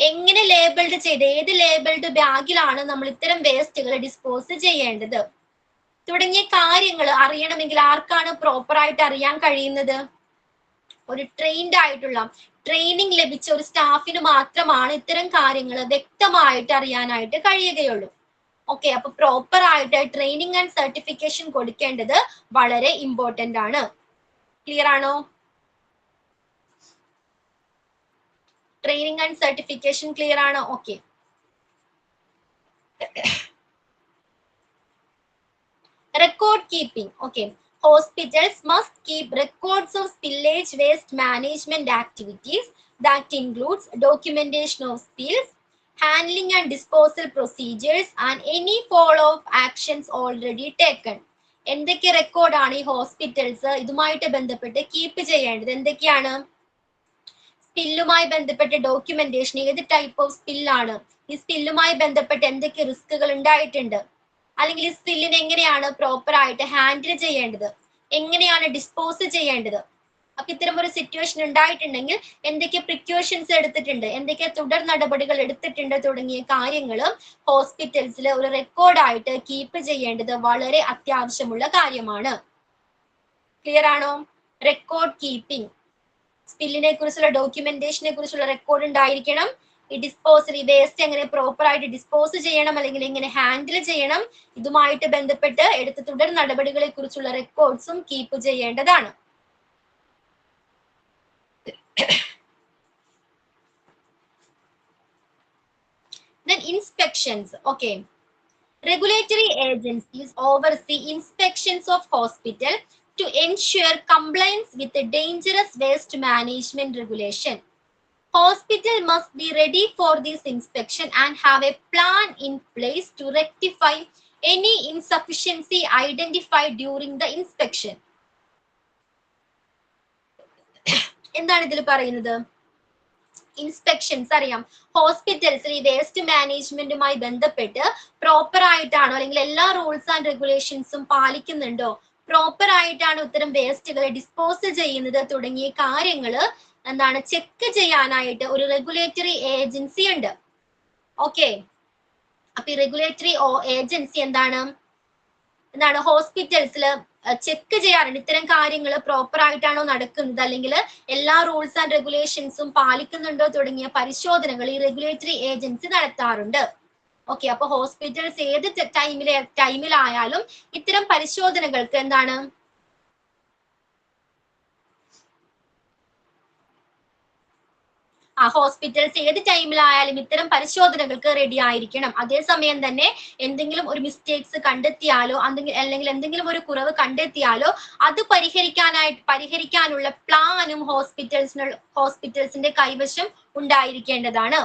എങ്ങനെ ലേബിൾഡ് ചെയ്ത്, ഏത് ലേബിൾഡ് ബാഗിലാണ് നമ്മൾ ഇത്തരം വേസ്റ്റുകൾ ഡിസ്പോസ് ചെയ്യേണ്ടത് തുടങ്ങിയ കാര്യങ്ങൾ അറിയണമെങ്കിൽ ആർക്കാണ് പ്രോപ്പറായിട്ട് അറിയാൻ കഴിയുന്നത്? ഒരു ട്രെയിൻഡ് ആയിട്ടുള്ള, ട്രെയിനിങ് ലഭിച്ച ഒരു സ്റ്റാഫിന് മാത്രമാണ് ഇത്തരം കാര്യങ്ങൾ വ്യക്തമായിട്ട് അറിയാനായിട്ട് കഴിയുകയുള്ളൂ. ഓക്കെ, അപ്പൊ പ്രോപ്പർ ആയിട്ട് ട്രെയിനിങ് ആൻഡ് സർട്ടിഫിക്കേഷൻ കൊടുക്കേണ്ടത് വളരെ ഇമ്പോർട്ടന്റ് ആണ്. ക്ലിയർ ആണോ? ട്രെയിനിങ് ആൻഡ് സർട്ടിഫിക്കേഷൻ ക്ലിയർ ആണോ? Okay. Record keeping. Okay, hospitals must keep records of spillage waste management activities that includes documentation of spills, handling and disposal procedures and any follow-up actions already taken. എന്തൊക്കെ റെക്കോർഡാണ് ഈ ഹോസ്പിറ്റൽസ് ഇതുമായിട്ട് ബന്ധപ്പെട്ട് കീപ്പ് ചെയ്യേണ്ടത്? എന്തൊക്കെയാണ്? സ്പില്ലുമായി ബന്ധപ്പെട്ട ഡോക്യുമെന്റേഷൻ, ഏത് ടൈപ്പ് ഓഫ് സ്പില്ലാണ്, ഈ സ്പില്ലുമായി ബന്ധപ്പെട്ട് എന്തൊക്കെ റിസ്കുകൾ ഉണ്ടായിട്ടുണ്ട്, അല്ലെങ്കിൽ ഈ സ്പില്ലിനെ എങ്ങനെയാണ് പ്രോപ്പർ ആയിട്ട് ഹാൻഡിൽ ചെയ്യേണ്ടത്, എങ്ങനെയാണ് ഡിസ്പോസ് ചെയ്യേണ്ടത്. അപ്പൊ ഇത്തരം ഒരു സിറ്റുവേഷൻ ഉണ്ടായിട്ടുണ്ടെങ്കിൽ എന്തൊക്കെ പ്രിക്കോഷൻസ് എടുത്തിട്ടുണ്ട്, എന്തൊക്കെ തുടർ നടപടികൾ എടുത്തിട്ടുണ്ട് തുടങ്ങിയ കാര്യങ്ങൾ ഹോസ്പിറ്റൽസിൽ ഒരു റെക്കോർഡായിട്ട് കീപ്പ് ചെയ്യേണ്ടത് വളരെ അത്യാവശ്യമുള്ള കാര്യമാണ്. ക്ലിയർ ആണോ? റെക്കോർഡ് കീപ്പിംഗ്, സ്പില്ലിനെ കുറിച്ചുള്ള ഡോക്യുമെന്റേഷനെ കുറിച്ചുള്ള റെക്കോർഡ് ഉണ്ടായിരിക്കണം. ഈ ഡിസ്പോസൽ, ഈ വേസ്റ്റ് എങ്ങനെ പ്രോപ്പർ ആയിട്ട് ഡിസ്പോസ് ചെയ്യണം അല്ലെങ്കിൽ എങ്ങനെ ഹാൻഡിൽ ചെയ്യണം, ഇതുമായിട്ട് ബന്ധപ്പെട്ട് എടുത്ത തുടർ നടപടികളെ കുറിച്ചുള്ള റെക്കോർഡ്സും കീപ്പ് ചെയ്യേണ്ടതാണ്. Then inspections. Okay, regulatory agencies oversee inspections of hospital to ensure compliance with the dangerous waste management regulation. Hospital must be ready for this inspection and have a plan in place to rectify any insufficiency identified during the inspection. എന്താണ് ഇതിൽ പറയുന്നത്? ഇൻസ്പെക്ഷൻസ് അറിയാം, ഹോസ്പിറ്റൽസിൽ ഈ വേസ്റ്റ് മാനേജ്മെന്റുമായി ബന്ധപ്പെട്ട് പ്രോപ്പർ ആയിട്ടാണോ അല്ലെങ്കിൽ എല്ലാ റൂൾസ് ആൻഡ് റെഗുലേഷൻസും പാലിക്കുന്നുണ്ടോ, പ്രോപ്പർ ആയിട്ടാണ് ഇത്തരം വേസ്റ്റുകൾ ഡിസ്പോസ് ചെയ്യുന്നത് തുടങ്ങിയ കാര്യങ്ങൾ എന്താണ് ചെക്ക് ചെയ്യാനായിട്ട് ഒരു റെഗുലേറ്ററി ഏജൻസി ഉണ്ട്. ഓക്കെ, അപ്പൊ ഈ റെഗുലേറ്ററി ഏജൻസി എന്താണ് ഹോസ്പിറ്റൽസിൽ ചെക്ക് ചെയ്യാറുണ്ട്, ഇത്തരം കാര്യങ്ങൾ പ്രോപ്പർ ആയിട്ടാണോ നടക്കുന്നത് അല്ലെങ്കിൽ എല്ലാ റൂൾസ് ആൻഡ് റെഗുലേഷൻസും പാലിക്കുന്നുണ്ടോ തുടങ്ങിയ പരിശോധനകൾ ഈ റെഗുലേറ്ററി ഏജൻസി നടത്താറുണ്ട്. ഓക്കെ, അപ്പൊ ഹോസ്പിറ്റൽസ് ഏത് ടൈമിലായാലും ഇത്തരം പരിശോധനകൾക്ക് എന്താണ് ഹോസ്പിറ്റൽസ് ഏത് ടൈമിലായാലും ഇത്തരം പരിശോധനകൾക്ക് റെഡി ആയിരിക്കണം. അതേസമയം തന്നെ എന്തെങ്കിലും ഒരു മിസ്റ്റേക്സ് കണ്ടെത്തിയാലോ അല്ലെങ്കിൽ എന്തെങ്കിലും ഒരു കുറവ് കണ്ടെത്തിയാലോ അത് പരിഹരിക്കാനുള്ള പ്ലാനും ഹോസ്പിറ്റൽസിന്റെ കൈവശം ഉണ്ടായിരിക്കേണ്ടതാണ്.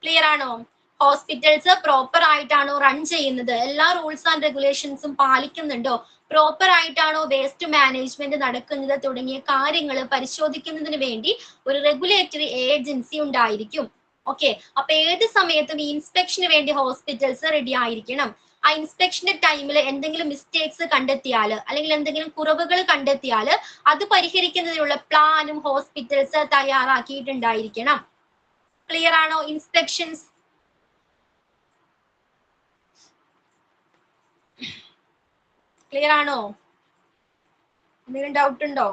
ക്ലിയർ ആണോ? ഹോസ്പിറ്റൽസ് പ്രോപ്പർ ആയിട്ടാണോ റൺ ചെയ്യുന്നത്, എല്ലാ റൂൾസ് ആൻഡ് റെഗുലേഷൻസും പാലിക്കുന്നുണ്ടോ, പ്രോപ്പർ ആയിട്ടാണോ വേസ്റ്റ് മാനേജ്മെന്റ് നടക്കുന്നത് തുടങ്ങിയ കാര്യങ്ങൾ പരിശോധിക്കുന്നതിന് വേണ്ടി ഒരു റെഗുലേറ്ററി ഏജൻസി ഉണ്ടായിരിക്കും. ഓക്കെ, അപ്പൊ ഏത് സമയത്തും ഈ ഇൻസ്പെക്ഷന് വേണ്ടി ഹോസ്പിറ്റൽസ് റെഡി ആയിരിക്കണം. ആ ഇൻസ്പെക്ഷന്റെ ടൈമിൽ എന്തെങ്കിലും മിസ്റ്റേക്സ് കണ്ടെത്തിയാൽ അല്ലെങ്കിൽ എന്തെങ്കിലും കുറവുകൾ കണ്ടെത്തിയാൽ അത് പരിഹരിക്കുന്നതിനുള്ള പ്ലാനും ഹോസ്പിറ്റൽസ് തയ്യാറാക്കിയിട്ടുണ്ടായിരിക്കണം. ക്ലിയർ ആണോ? ഇൻസ്പെക്ഷൻസ് ക്ലിയർ ആണോ? എന്തെങ്കിലും ഡൗട്ട് ഉണ്ടോ?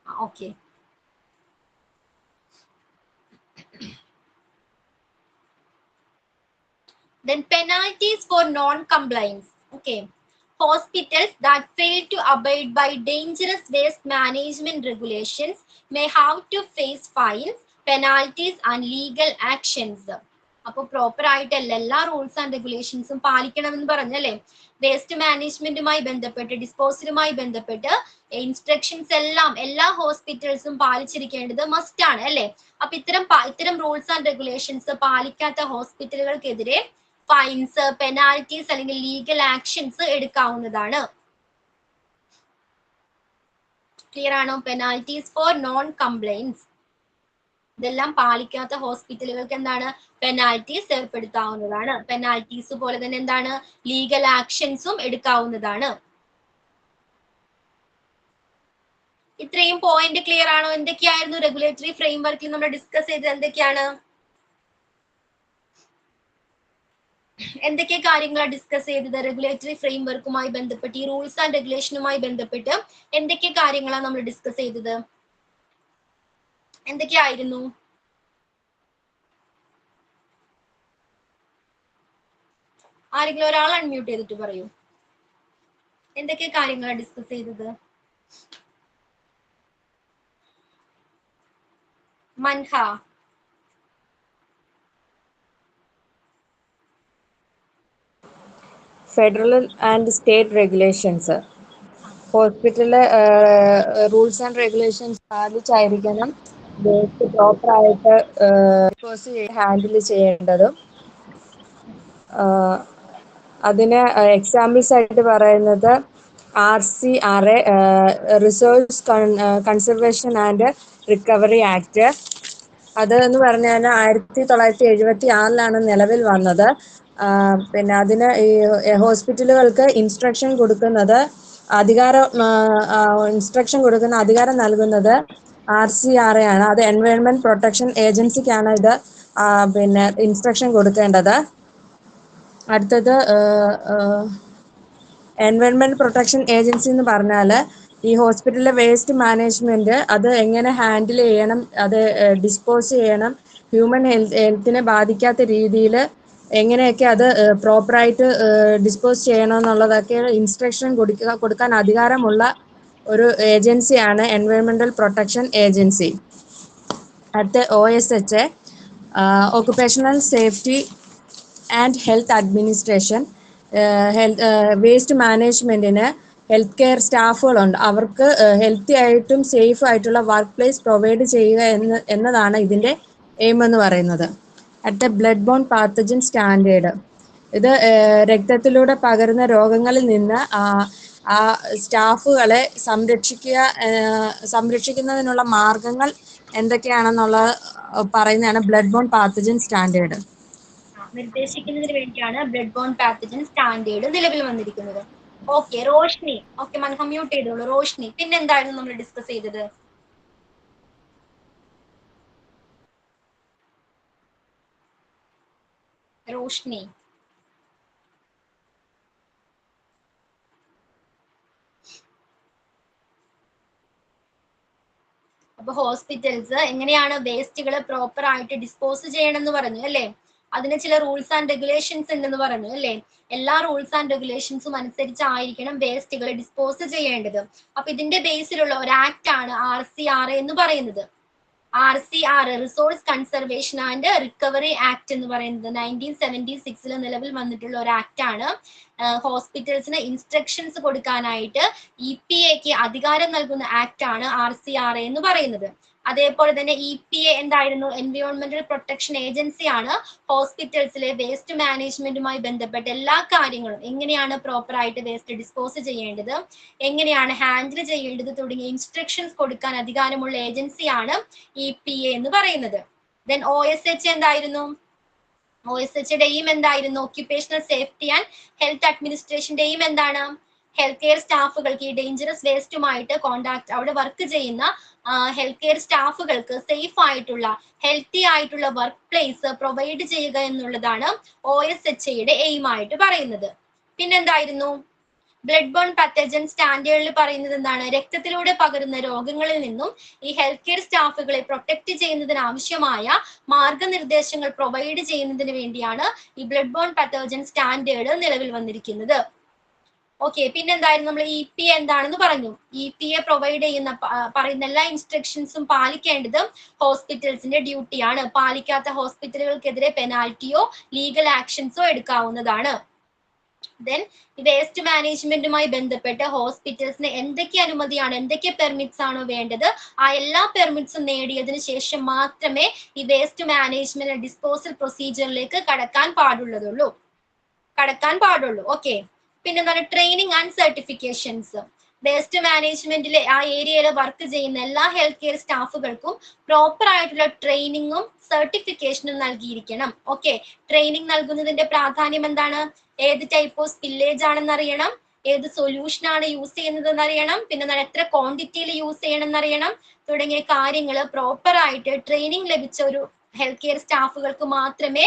Okay, Then penalties for non-compliance. Okay. Hospitals that fail to abide by dangerous waste management regulations may have to face fines, penalties and legal actions. അപ്പോൾ പ്രോപ്പർ ആയിട്ടല്ല എല്ലാ റൂൾസ് ആൻഡ് റെഗുലേഷൻസും പാലിക്കണമെന്ന് പറഞ്ഞല്ലേ. വേസ്റ്റ് മാനേജ്മെന്റുമായി ബന്ധപ്പെട്ട് ഡിസ്പോസലുമായി ബന്ധപ്പെട്ട് ഇൻസ്ട്രക്ഷൻസ് എല്ലാം എല്ലാ ഹോസ്പിറ്റൽസും പാലിച്ചിരിക്കേണ്ടത് മസ്റ്റ് ആണ് അല്ലേ. അപ്പൊ ഇത്തരം റൂൾസ് ആൻഡ് റെഗുലേഷൻസ് പാലിക്കാത്ത ഹോസ്പിറ്റലുകൾക്കെതിരെ ഫൈൻസ്, പെനാൽറ്റീസ് അല്ലെങ്കിൽ ലീഗൽ ആക്ഷൻസ് എടുക്കാവുന്നതാണ്. ക്ലിയർ ആണോ? പെനാൽറ്റീസ് ഫോർ നോൺ കംപ്ലൈൻസ്, ഇതെല്ലാം പാലിക്കാത്ത ഹോസ്പിറ്റലുകൾക്ക് എന്താണ് പെനാൽറ്റീസ് ഏർപ്പെടുത്താവുന്നതാണ്. പെനാൽറ്റീസ് പോലെ തന്നെ എന്താണ് ലീഗൽ ആക്ഷൻസും എടുക്കാവുന്നതാണ്. ഇത്രയും പോയിന്റ് ക്ലിയർ ആണോ? എന്തൊക്കെയായിരുന്നു റെഗുലേറ്ററി ഫ്രെയിംവർക്കിൽ നമ്മൾ ഡിസ്കസ് ചെയ്തത്? എന്തൊക്കെ കാര്യങ്ങളാണ് ഡിസ്കസ് ചെയ്തത്? റെഗുലേറ്ററി ഫ്രെയിംവർക്കുമായി ബന്ധപ്പെട്ട് ഈ റൂൾസ് ആൻഡ് റെഗുലേഷനുമായി ബന്ധപ്പെട്ട് എന്തൊക്കെ കാര്യങ്ങളാണ് നമ്മൾ ഡിസ്കസ് ചെയ്തത്? എന്തൊക്കെയായിരുന്നു? ആരെങ്കിലും ഒരാൾ അൺമ്യൂട്ട് ചെയ്തിട്ട് പറയൂ. എന്തൊക്കെ കാര്യങ്ങളാണ് ഡിസ്കസ് ചെയ്തത്? Manha.
Federal and state regulations, ഹോസ്പിറ്റലിലെ റൂൾസ് ആൻഡ് റെഗുലേഷൻസ് പാലിച്ചായിരിക്കണം വേസ്റ്റ് പ്രോപ്പറായിട്ട് ഹാൻഡിൽ ചെയ്യേണ്ടതും. അതിന് എക്സാമ്പിൾസ് ആയിട്ട് പറയുന്നത് RCRA, resource conservation and recovery act. അത് എന്ന് പറഞ്ഞാൽ 1976 നിലവിൽ വന്നത്. പിന്നെ അതിന് ഈ ഹോസ്പിറ്റലുകൾക്ക് ഇൻസ്ട്രക്ഷൻ കൊടുക്കുന്ന അധികാരം നൽകുന്നത് RCRA ആണ്. അത് എൻവയോൺമെന്റ് പ്രൊട്ടക്ഷൻ ഏജൻസിക്കാണ് ഇത് പിന്നെ ഇൻസ്ട്രക്ഷൻ കൊടുക്കേണ്ടത്. അടുത്തത് എൻവയോൺമെന്റ് പ്രൊട്ടക്ഷൻ ഏജൻസി എന്ന് പറഞ്ഞാൽ ഈ ഹോസ്പിറ്റലിലെ വേസ്റ്റ് മാനേജ്മെന്റ് അത് എങ്ങനെ ഹാൻഡിൽ ചെയ്യണം, അത് ഡിസ്പോസ് ചെയ്യണം, ഹ്യൂമൻ ഹെൽത്തിനെ ബാധിക്കാത്ത രീതിയിൽ എങ്ങനെയൊക്കെ അത് പ്രോപ്പറായിട്ട് ഡിസ്പോസ് ചെയ്യണം എന്നുള്ളതൊക്കെ ഇൻസ്ട്രക്ഷൻ കൊടുക്കാൻ അധികാരമുള്ള ഒരു ഏജൻസിയാണ് എൻവയോൺമെന്റൽ പ്രൊട്ടക്ഷൻ ഏജൻസി. അടുത്ത OSHA, occupational safety and health administration. Waste മാനേജ്മെന്റിന് ഹെൽത്ത് കെയർ സ്റ്റാഫുകളുണ്ട്. അവർക്ക് ഹെൽത്തി ആയിട്ടും സേഫ് ആയിട്ടുള്ള വർക്ക് പ്ലേസ് പ്രൊവൈഡ് ചെയ്യുക എന്നതാണ് ഇതിന്റെ എയിം എന്ന് പറയുന്നത്. അടുത്ത ബ്ലഡ് ബോൺ പാത്തജൻ സ്റ്റാൻഡേർഡ്. ഇത് രക്തത്തിലൂടെ പകരുന്ന രോഗങ്ങളിൽ നിന്ന് ആ സ്റ്റാഫുകളെ സംരക്ഷിക്കുന്നതിനുള്ള മാർഗങ്ങൾ എന്തൊക്കെയാണെന്നുള്ള പറയുന്നതാണ് ബ്ലഡ് ബോൺ പാത്തജൻ സ്റ്റാൻഡേർഡ്.
നിർദ്ദേശിക്കുന്നതിന് വേണ്ടിയാണ് ബ്ലഡ് ബോൺ പാത്തജൻ സ്റ്റാൻഡേർഡ് നിലവിൽ വന്നിരിക്കുന്നത്. Okay, Roshni. Okay, Manha mute ചെയ്തോളൂ. റോഷ്നി, പിന്നെന്തായിരുന്നു നമ്മൾ ഡിസ്കസ് ചെയ്തത്? റോഷ്നി. അപ്പൊ ഹോസ്പിറ്റൽസ് എങ്ങനെയാണ് വേസ്റ്റുകൾ പ്രോപ്പർ ആയിട്ട് ഡിസ്പോസ് ചെയ്യണം എന്ന് പറഞ്ഞു അല്ലേ. അതിന് ചില റൂൾസ് ആൻഡ് റെഗുലേഷൻസ് ഉണ്ടെന്ന് പറഞ്ഞു അല്ലേ. എല്ലാ റൂൾസ് ആൻഡ് റെഗുലേഷൻസും അനുസരിച്ചായിരിക്കണം വേസ്റ്റുകൾ ഡിസ്പോസ് ചെയ്യേണ്ടത്. അപ്പൊ ഇതിന്റെ ബേസിലുള്ള ഒരു ആക്ട് ആണ് RCRA എന്ന് പറയുന്നത്. RCRA, resource conservation and recovery act എന്ന് പറയുന്നത് 1976 നിലവിൽ വന്നിട്ടുള്ള ഒരു ആക്ട് ആണ്. ഹോസ്പിറ്റൽസിന് ഇൻസ്ട്രക്ഷൻസ് കൊടുക്കാനായിട്ട് EPAക്ക് അധികാരം നൽകുന്ന ആക്ട് ആണ് RCRA എന്ന് പറയുന്നത്. അതേപോലെ തന്നെ EPA എന്തായിരുന്നു? എൻവയോൺമെന്റൽ പ്രൊട്ടക്ഷൻ ഏജൻസി ആണ്. ഹോസ്പിറ്റൽസിലെ വേസ്റ്റ് മാനേജ്മെന്റുമായി ബന്ധപ്പെട്ട എല്ലാ കാര്യങ്ങളും, എങ്ങനെയാണ് പ്രോപ്പർ ആയിട്ട് വേസ്റ്റ് ഡിസ്പോസ് ചെയ്യേണ്ടത്, എങ്ങനെയാണ് ഹാൻഡിൽ ചെയ്യേണ്ടത് തുടങ്ങിയ ഇൻസ്ട്രക്ഷൻസ് കൊടുക്കാൻ അധികാരമുള്ള ഏജൻസിയാണ് EPA എന്ന് പറയുന്നത്. ദെൻ OSHA എന്തായിരുന്നു? OSHയുടെ എയിം എന്തായിരുന്നു? ഒക്യുപേഷണൽ സേഫ്റ്റി ആൻഡ് ഹെൽത്ത് അഡ്മിനിസ്ട്രേഷന്റെ എയിം എന്താണ്? ഹെൽത്ത് കെയർ സ്റ്റാഫുകൾക്ക് ഈ ഡേഞ്ചറസ് വേസ്റ്റുമായിട്ട് അവിടെ വർക്ക് ചെയ്യുന്ന ഹെൽത്ത് കെയർ സ്റ്റാഫുകൾക്ക് സേഫ് ആയിട്ടുള്ള ഹെൽത്തി ആയിട്ടുള്ള വർക്ക് പ്ലേസ് പ്രൊവൈഡ് ചെയ്യുക എന്നുള്ളതാണ് OSHയുടെ എയിം ആയിട്ട് പറയുന്നത്. പിന്നെന്തായിരുന്നു? ബ്ലഡ് ബോൺ പാത്തജൻ സ്റ്റാൻഡേർഡിൽ പറയുന്നത് എന്താണ്? രക്തത്തിലൂടെ പകരുന്ന രോഗങ്ങളിൽ നിന്നും ഈ ഹെൽത്ത് കെയർ സ്റ്റാഫുകളെ പ്രൊട്ടക്ട് ചെയ്യുന്നതിന് ആവശ്യമായ മാർഗനിർദ്ദേശങ്ങൾ പ്രൊവൈഡ് ചെയ്യുന്നതിന് വേണ്ടിയാണ് ഈ ബ്ലഡ് ബോൺ പാത്തജൻ സ്റ്റാൻഡേർഡ് നിലവിൽ വന്നിരിക്കുന്നത്. ഓക്കെ, പിന്നെന്തായിരുന്നു നമ്മൾ EPA എന്താണെന്ന് പറഞ്ഞു. EPA പ്രൊവൈഡ് ചെയ്യുന്ന പറയുന്ന എല്ലാ ഇൻസ്ട്രക്ഷൻസും പാലിക്കേണ്ടത് ഹോസ്പിറ്റൽസിന്റെ ഡ്യൂട്ടിയാണ്. പാലിക്കാത്ത ഹോസ്പിറ്റലുകൾക്കെതിരെ പെനാൽറ്റിയോ ലീഗൽ ആക്ഷൻസോ എടുക്കാവുന്നതാണ്. ദെൻ വേസ്റ്റ് മാനേജ്മെന്റുമായി ബന്ധപ്പെട്ട് ഹോസ്പിറ്റൽസിന് എന്തൊക്കെ അനുമതിയാണ്, എന്തൊക്കെ പെർമിറ്റ്സ് ആണോ വേണ്ടത്, ആ എല്ലാ പെർമിറ്റ്സും നേടിയതിനു ശേഷം മാത്രമേ ഈ വേസ്റ്റ് മാനേജ്മെന്റ് ഡിസ്പോസൽ പ്രൊസീജിയറിലേക്ക് കടക്കാൻ പാടുള്ളൂ. ഓക്കെ, പിന്നെന്താണ് ട്രെയിനിങ് ആൻഡ് സർട്ടിഫിക്കേഷൻസ്. വേസ്റ്റ് മാനേജ്മെന്റിലെ ആ ഏരിയയിൽ വർക്ക് ചെയ്യുന്ന എല്ലാ ഹെൽത്ത് കെയർ സ്റ്റാഫുകൾക്കും പ്രോപ്പർ ആയിട്ടുള്ള ട്രെയിനിങ്ങും സർട്ടിഫിക്കേഷനും നൽകിയിരിക്കണം. ഓക്കെ, ട്രെയിനിങ് നൽകുന്നതിന്റെ പ്രാധാന്യം എന്താണ്? ഏത് ടൈപ്പ് ഓഫ് സ്പില്ലേജ് ആണെന്ന് അറിയണം, ഏത് സൊല്യൂഷൻ ആണ് യൂസ് ചെയ്യുന്നത് എന്നറിയണം, പിന്നെ എത്ര ക്വാണ്ടിറ്റിയിൽ യൂസ് ചെയ്യണം എന്നറിയണം, തുടങ്ങിയ കാര്യങ്ങൾ പ്രോപ്പർ ആയിട്ട് ട്രെയിനിങ് ലഭിച്ച ഒരു ഹെൽത്ത് കെയർ സ്റ്റാഫുകൾക്ക് മാത്രമേ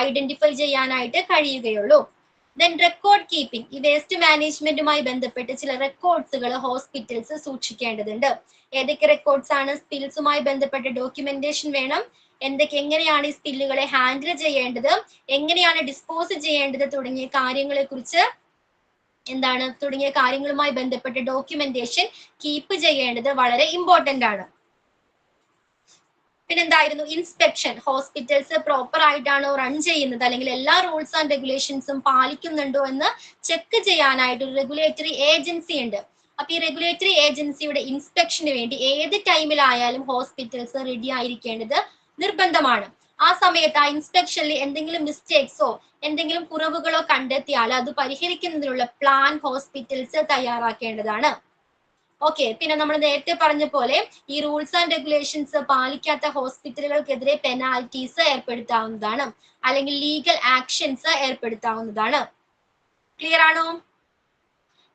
ഐഡന്റിഫൈ ചെയ്യാനായിട്ട് കഴിയുകയുള്ളൂ. Then record keeping. ഈ വേസ്റ്റ് മാനേജ്മെന്റുമായി ബന്ധപ്പെട്ട് ചില റെക്കോർഡ്സുകൾ ഹോസ്പിറ്റൽസ് സൂക്ഷിക്കേണ്ടതുണ്ട്. ഏതൊക്കെ റെക്കോർഡ്സ് ആണ്? സ്പിൽസുമായി ബന്ധപ്പെട്ട ഡോക്യുമെന്റേഷൻ വേണം. എങ്ങനെയാണ് ഈ സ്പില്ലുകളെ ഹാൻഡിൽ ചെയ്യേണ്ടത്, എങ്ങനെയാണ് ഡിസ്പോസ് ചെയ്യേണ്ടത് തുടങ്ങിയ കാര്യങ്ങളുമായി ബന്ധപ്പെട്ട ഡോക്യുമെന്റേഷൻ കീപ്പ് ചെയ്യേണ്ടത് വളരെ ഇമ്പോർട്ടന്റ് ആണ്. പിന്നെന്തായിരുന്നു? ഇൻസ്പെക്ഷൻ. ഹോസ്പിറ്റൽസ് പ്രോപ്പർ ആയിട്ടാണോ റൺ ചെയ്യുന്നത്, അല്ലെങ്കിൽ എല്ലാ റൂൾസ് ആൻഡ് റെഗുലേഷൻസും പാലിക്കുന്നുണ്ടോ എന്ന് ചെക്ക് ചെയ്യാനായിട്ട് ഒരു റെഗുലേറ്ററി ഏജൻസി ഉണ്ട്. അപ്പൊ ഈ റെഗുലേറ്ററി ഏജൻസിയുടെ ഇൻസ്പെക്ഷന് വേണ്ടി ഏത് ടൈമിലായാലും ഹോസ്പിറ്റൽസ് റെഡി ആയിരിക്കേണ്ടത് നിർബന്ധമാണ്. ആ സമയത്ത് ആ ഇൻസ്പെക്ഷനിൽ എന്തെങ്കിലും മിസ്റ്റേക്സോ എന്തെങ്കിലും കുറവുകളോ കണ്ടെത്തിയാൽ അത് പരിഹരിക്കുന്നതിനുള്ള പ്ലാൻ ഹോസ്പിറ്റൽസ് തയ്യാറാക്കേണ്ടതാണ്. ഓക്കെ, പിന്നെ നമ്മൾ നേരത്തെ പറഞ്ഞ പോലെ ഈ റൂൾസ് ആൻഡ് റെഗുലേഷൻസ് പാലിക്കാത്ത ഹോസ്പിറ്റലുകൾക്കെതിരെ പെനാൽറ്റീസ് ഏർപ്പെടുത്താവുന്നതാണ്, അല്ലെങ്കിൽ ലീഗൽ ആക്ഷൻസ് ഏർപ്പെടുത്താവുന്നതാണ്. ക്ലിയർ ആണോ?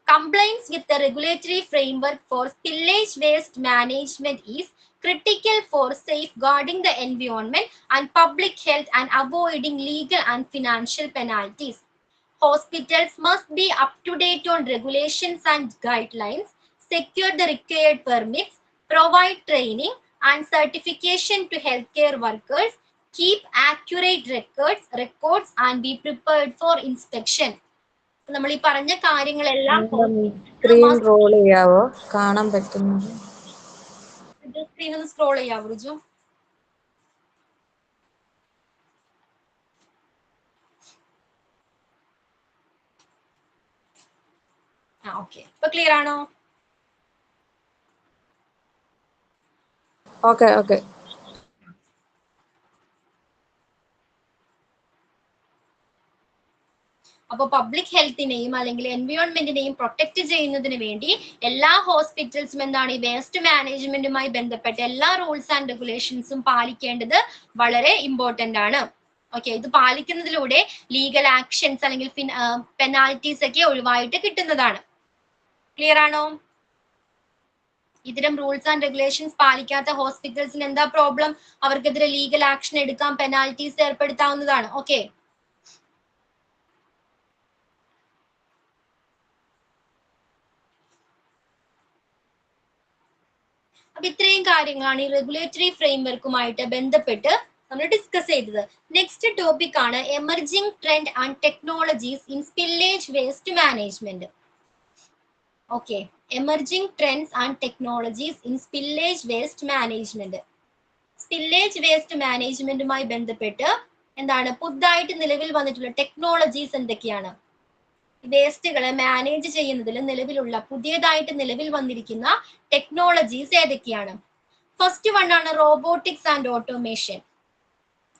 Compliance with the regulatory framework for spillage waste management is critical for safeguarding the environment and public health and avoiding legal and financial penalties. Hospitals must be up to date on regulations and guidelines, secure the required permits, provide training and certification to healthcare workers, keep accurate records and be prepared for inspection. നമ്മൾ ഈ പറഞ്ഞ കാര്യങ്ങളെല്ലാം
സ്ക്രീൻ റോൾ ചെയ്യാവോ? കാണാൻ പറ്റുന്നത്
സ്ക്രീൻ ഒന്ന് സ്ക്രോൾ ചെയ്യാവോ റുജു? ഓക്കെ, ഇപ്പൊ ക്ലിയർ ആണോ?
ഓക്കെ.
അപ്പൊ പബ്ലിക് ഹെൽത്തിനെയും അല്ലെങ്കിൽ എൻവയോൺമെന്റിനെയും പ്രൊട്ടക്ട് ചെയ്യുന്നതിന് വേണ്ടി എല്ലാ ഹോസ്പിറ്റൽസും എന്താണ്, ഈ വേസ്റ്റ് മാനേജ്മെന്റുമായി ബന്ധപ്പെട്ട എല്ലാ റൂൾസ് ആൻഡ് റെഗുലേഷൻസും പാലിക്കേണ്ടത് വളരെ ഇമ്പോർട്ടന്റ് ആണ്. ഓക്കെ, ഇത് പാലിക്കുന്നതിലൂടെ ലീഗൽ ആക്ഷൻസ് അല്ലെങ്കിൽ പെനാൽറ്റീസ് ഒക്കെ ഒഴിവായിട്ട് കിട്ടുന്നതാണ്. ക്ലിയർ ആണോ? ഇത്തരം റൂൾസ് ആൻഡ് റെഗുലേഷൻസ് പാലിക്കാത്ത ഹോസ്പിറ്റൽസിന് എന്താ പ്രോബ്ലം? അവർക്കെതിരെ ലീഗൽ ആക്ഷൻ എടുക്കാം, പെനാൽറ്റീസ് ഏർപ്പെടുത്താവുന്നതാണ്. ഓക്കെ, അപ്പൊ ഇത്രയും കാര്യങ്ങളാണ് ഈ റെഗുലേറ്ററി ഫ്രെയിംവർക്കുമായിട്ട് ബന്ധപ്പെട്ട് നമ്മൾ ഡിസ്കസ് ചെയ്തത്. നെക്സ്റ്റ് ടോപ്പിക് ആണ് emerging trend and technologies in spillage waste management. Okay, emerging trends and technologies in spillage waste management. Spillage waste മാനേജ്മെന്റുമായി ബന്ധപ്പെട്ട് എന്താണ് പുതുതായിട്ട് നിലവിൽ വന്നിട്ടുള്ള ടെക്നോളജീസ് എന്തൊക്കെയാണ്? വേസ്റ്റുകളെ മാനേജ് ചെയ്യുന്നതിൽ പുതിയതായിട്ട് നിലവിൽ വന്നിരിക്കുന്ന ടെക്നോളജീസ് ഏതൊക്കെയാണ്? ഫസ്റ്റ് വൺ ആണ് robotics and automation.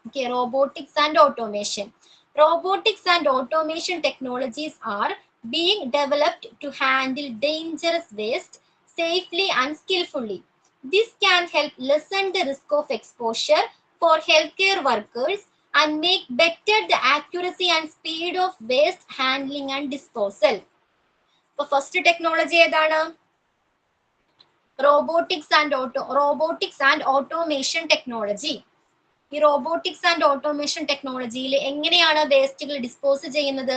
Okay, robotics and automation. Robotics and automation technologies are being developed to handle dangerous waste safely and skillfully. This can help lessen the risk of exposure for healthcare workers and make better the accuracy and speed of waste handling and disposal. So first technology ഏതാണ്? Robotics and automation technology. ഈ റോബോട്ടിക്സ് ആൻഡ് ഓട്ടോമേഷൻ ടെക്നോളജിയിൽ എങ്ങനെയാണ് വേസ്റ്റുകൾ ഡിസ്പോസ് ചെയ്യുന്നത്?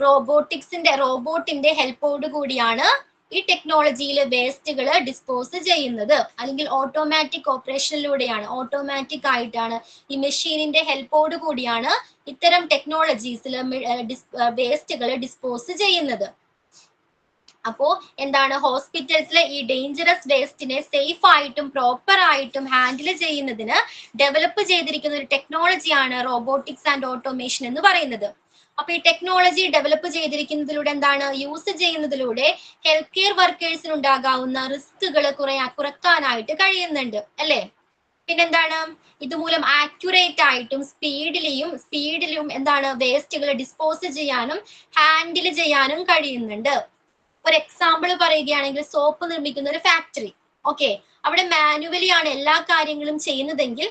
റോബോട്ടിന്റെ ഹെൽപ്പോട് കൂടിയാണ് ഈ ടെക്നോളജിയിൽ വേസ്റ്റുകൾ ഡിസ്പോസ് ചെയ്യുന്നത്, അല്ലെങ്കിൽ ഓട്ടോമാറ്റിക് ഓപ്പറേഷനിലൂടെയാണ്, ഓട്ടോമാറ്റിക് ആയിട്ടാണ്, ഈ മെഷീനിന്റെ ഹെൽപ്പോട് കൂടിയാണ് ഇത്തരം ടെക്നോളജീസിൽ വേസ്റ്റുകൾ ഡിസ്പോസ് ചെയ്യുന്നത്. അപ്പോ എന്താണ്, ഹോസ്പിറ്റൽസിലെ ഈ ഡേഞ്ചറസ് വേസ്റ്റിനെ സേഫ് ആയിട്ടും പ്രോപ്പർ ആയിട്ടും ഹാൻഡിൽ ചെയ്യുന്നതിന് ഡെവലപ്പ് ചെയ്തിരിക്കുന്ന ഒരു ടെക്നോളജിയാണ് റോബോട്ടിക്സ് ആൻഡ് ഓട്ടോമേഷൻ എന്ന് പറയുന്നത്. അപ്പൊ ഈ ടെക്നോളജി ഡെവലപ്പ് ചെയ്തിരിക്കുന്നതിലൂടെ എന്താണ്, യൂസ് ചെയ്യുന്നതിലൂടെ ഹെൽത്ത് കെയർ വർക്കേഴ്സിന് ഉണ്ടാകാവുന്ന റിസ്കുകൾ കുറക്കാനായിട്ട് കഴിയുന്നുണ്ട് അല്ലേ. പിന്നെന്താണ്, ഇതുമൂലം ആക്യുറേറ്റ് ആയിട്ടും സ്പീഡിലും എന്താണ് വേസ്റ്റുകൾ ഡിസ്പോസ് ചെയ്യാനും ഹാൻഡിൽ ചെയ്യാനും കഴിയുന്നുണ്ട്. ഒരു എക്സാമ്പിൾ പറയുകയാണെങ്കിൽ സോപ്പ് നിർമ്മിക്കുന്ന ഒരു ഫാക്ടറി, ഓക്കെ, അവിടെ മാനുവലി ആണ് എല്ലാ കാര്യങ്ങളും ചെയ്യുന്നതെങ്കിൽ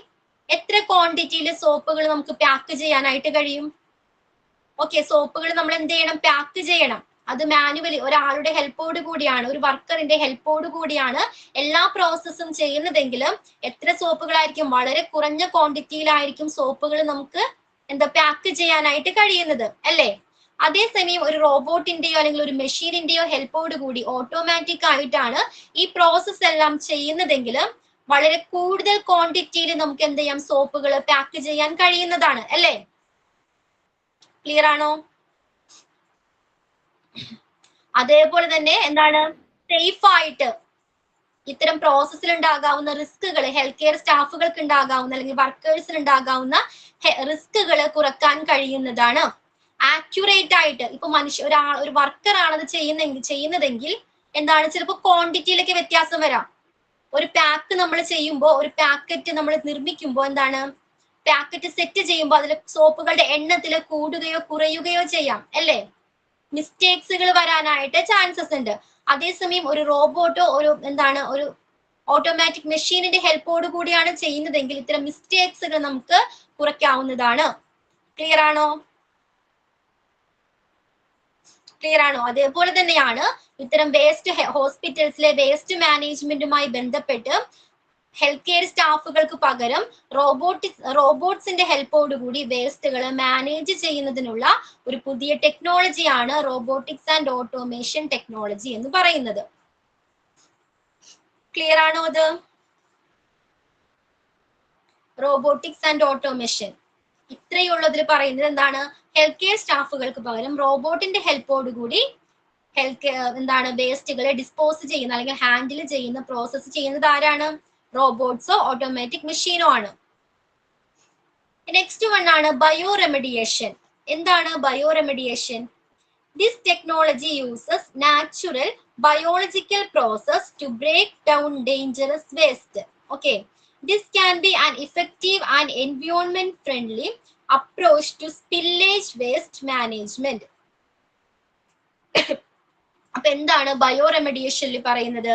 എത്ര ക്വാണ്ടിറ്റിയിൽ സോപ്പുകൾ നമുക്ക് പാക്ക് ചെയ്യാനായിട്ട് കഴിയും? ഓക്കെ, സോപ്പുകൾ നമ്മൾ എന്ത് ചെയ്യണം, പാക്ക് ചെയ്യണം. അത് മാനുവലി ഒരാളുടെ ഹെൽപ്പോട് കൂടിയാണ്, ഒരു വർക്കറിന്റെ ഹെൽപ്പോട് കൂടിയാണ് എല്ലാ പ്രോസസ്സും ചെയ്യുന്നതെങ്കിലും എത്ര സോപ്പുകളായിരിക്കും, വളരെ കുറഞ്ഞ ക്വാണ്ടിറ്റിയിലായിരിക്കും സോപ്പുകൾ നമുക്ക് പാക്ക് ചെയ്യാനായിട്ട് കഴിയുന്നത് അല്ലേ. അതേസമയം ഒരു റോബോട്ടിന്റെയോ അല്ലെങ്കിൽ ഒരു മെഷീനിന്റെയോ ഹെൽപ്പോട് കൂടി ഓട്ടോമാറ്റിക് ആയിട്ടാണ് ഈ പ്രോസസ് എല്ലാം ചെയ്യുന്നതെങ്കിൽ വളരെ കൂടുതൽ ക്വാണ്ടിറ്റിയിൽ നമുക്ക് എന്ത് ചെയ്യാം, സോപ്പുകൾ പാക്ക് ചെയ്യാൻ കഴിയുന്നതാണ് അല്ലേ. ക്ലിയർ ആണോ? അതേപോലെ തന്നെ എന്താണ്, സേഫ് ആയിട്ട് ഇത്തരം പ്രോസസ്സിൽ ഉണ്ടാകാവുന്ന റിസ്കുകൾ, ഹെൽത്ത് കെയർ സ്റ്റാഫുകൾക്ക് ഉണ്ടാകാവുന്ന അല്ലെങ്കിൽ വർക്കേഴ്സിന് ഉണ്ടാകാവുന്ന റിസ്കുകൾ കുറക്കാൻ കഴിയുന്നതാണ്. ആക്യുറേറ്റ് ആയിട്ട് ഇപ്പൊ ഒരു വർക്കർ ആണത് ചെയ്യുന്നതെങ്കിൽ എന്താണ്, ചിലപ്പോൾ ക്വാണ്ടിറ്റിയിലൊക്കെ വ്യത്യാസം വരാം. ഒരു പാക്ക് നമ്മൾ ചെയ്യുമ്പോൾ, ഒരു പാക്കറ്റ് നമ്മൾ നിർമ്മിക്കുമ്പോൾ എന്താണ്, പാക്കറ്റ് സെറ്റ് ചെയ്യുമ്പോൾ അതിൽ സോപ്പുകളുടെ എണ്ണത്തിൽ കൂടുകയോ കുറയുകയോ ചെയ്യാം അല്ലേ. മിസ്റ്റേക്സുകൾ വരാനായിട്ട് ചാൻസസ് ഉണ്ട്. അതേസമയം ഒരു റോബോട്ടോ ഒരു ഓട്ടോമാറ്റിക് മെഷീനിന്റെ ഹെൽപ്പോട് കൂടിയാണ് ചെയ്യുന്നതെങ്കിൽ ഇത്തരം മിസ്റ്റേക്സുകൾ നമുക്ക് കുറയ്ക്കാവുന്നതാണ്. ക്ലിയർ ആണോ? ക്ലിയർ ആണോ? അതേപോലെ തന്നെയാണ് ഇത്തരം ഹോസ്പിറ്റൽസിലെ വേസ്റ്റ് മാനേജ്മെന്റുമായി ബന്ധപ്പെട്ട് ഹെൽത്ത് കെയർ സ്റ്റാഫുകൾക്ക് പകരം റോബോട്ട്സിന്റെ ഹെൽപ്പോട് കൂടി വേസ്റ്റുകൾ മാനേജ് ചെയ്യുന്നതിനുള്ള ഒരു പുതിയ ടെക്നോളജിയാണ് റോബോട്ടിക്സ് ആൻഡ് ഓട്ടോമേഷൻ ടെക്നോളജി എന്ന് പറയുന്നത്. ക്ലിയർ ആണോ? അത് റോബോട്ടിക്സ് ആൻഡ് ഓട്ടോമേഷൻ ഇത്രയുള്ളതിൽ പറയുന്നത് എന്താണ്, ഹെൽത്ത് കെയർ സ്റ്റാഫുകൾക്ക് പകരം റോബോട്ടിന്റെ ഹെൽപ്പോട് കൂടി വേസ്റ്റുകളെ ഡിസ്പോസ് ചെയ്യുന്ന അല്ലെങ്കിൽ ഹാൻഡിൽ ചെയ്യുന്ന പ്രോസസ് ചെയ്യുന്നത് ആരാണ്? റോബോട്ട്സോ ഓട്ടോമാറ്റിക് മെഷീനോ ആണ്. നെക്സ്റ്റ് വൺ ആണ് ബയോ റെമഡിയേഷൻ. എന്താണ് bio remediation? This technology uses natural biological process to break down dangerous waste. Okay, this can be an effective and environment friendly approach to spillage waste management. അപ്പൊ എന്താണ് ബയോ റെമഡിയേഷനിൽ പറയുന്നത്?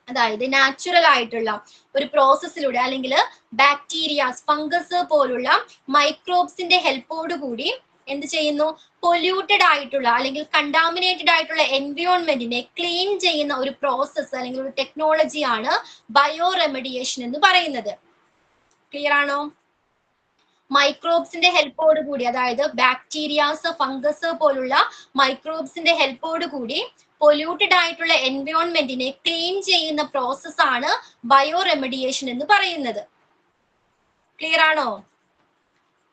അതായത് നാച്ചുറൽ ആയിട്ടുള്ള ഒരു പ്രോസസ്സിലൂടെ അല്ലെങ്കിൽ ബാക്ടീരിയാസ്, ഫംഗസ് പോലുള്ള മൈക്രോബ്സിന്റെ ഹെൽപ്പോട് കൂടി എന്ത് ചെയ്യുന്നു, പൊല്യൂട്ടഡ് ആയിട്ടുള്ള അല്ലെങ്കിൽ കണ്ടാമിനേറ്റഡ് ആയിട്ടുള്ള എൻവയോൺമെന്റിനെ ക്ലീൻ ചെയ്യുന്ന ഒരു പ്രോസസ്സ് അല്ലെങ്കിൽ ഒരു ടെക്നോളജിയാണ് ബയോ റെമഡിയേഷൻ എന്ന് പറയുന്നത്. ക്ലിയർ ആണോ? മൈക്രോബ്സിന്റെ ഹെൽപ്പോട് കൂടി, അതായത് ബാക്ടീരിയാസ്, ഫംഗസ് പോലുള്ള മൈക്രോബ്സിന്റെ ഹെൽപ്പോട് കൂടി പൊല്യൂട്ടഡ് ആയിട്ടുള്ള എൻവയോൺമെന്റിനെ ക്ലീൻ ചെയ്യുന്ന പ്രോസസ്സാണ് ബയോ റെമഡിയേഷൻ എന്ന് പറയുന്നത്. ക്ലിയർ ആണോ?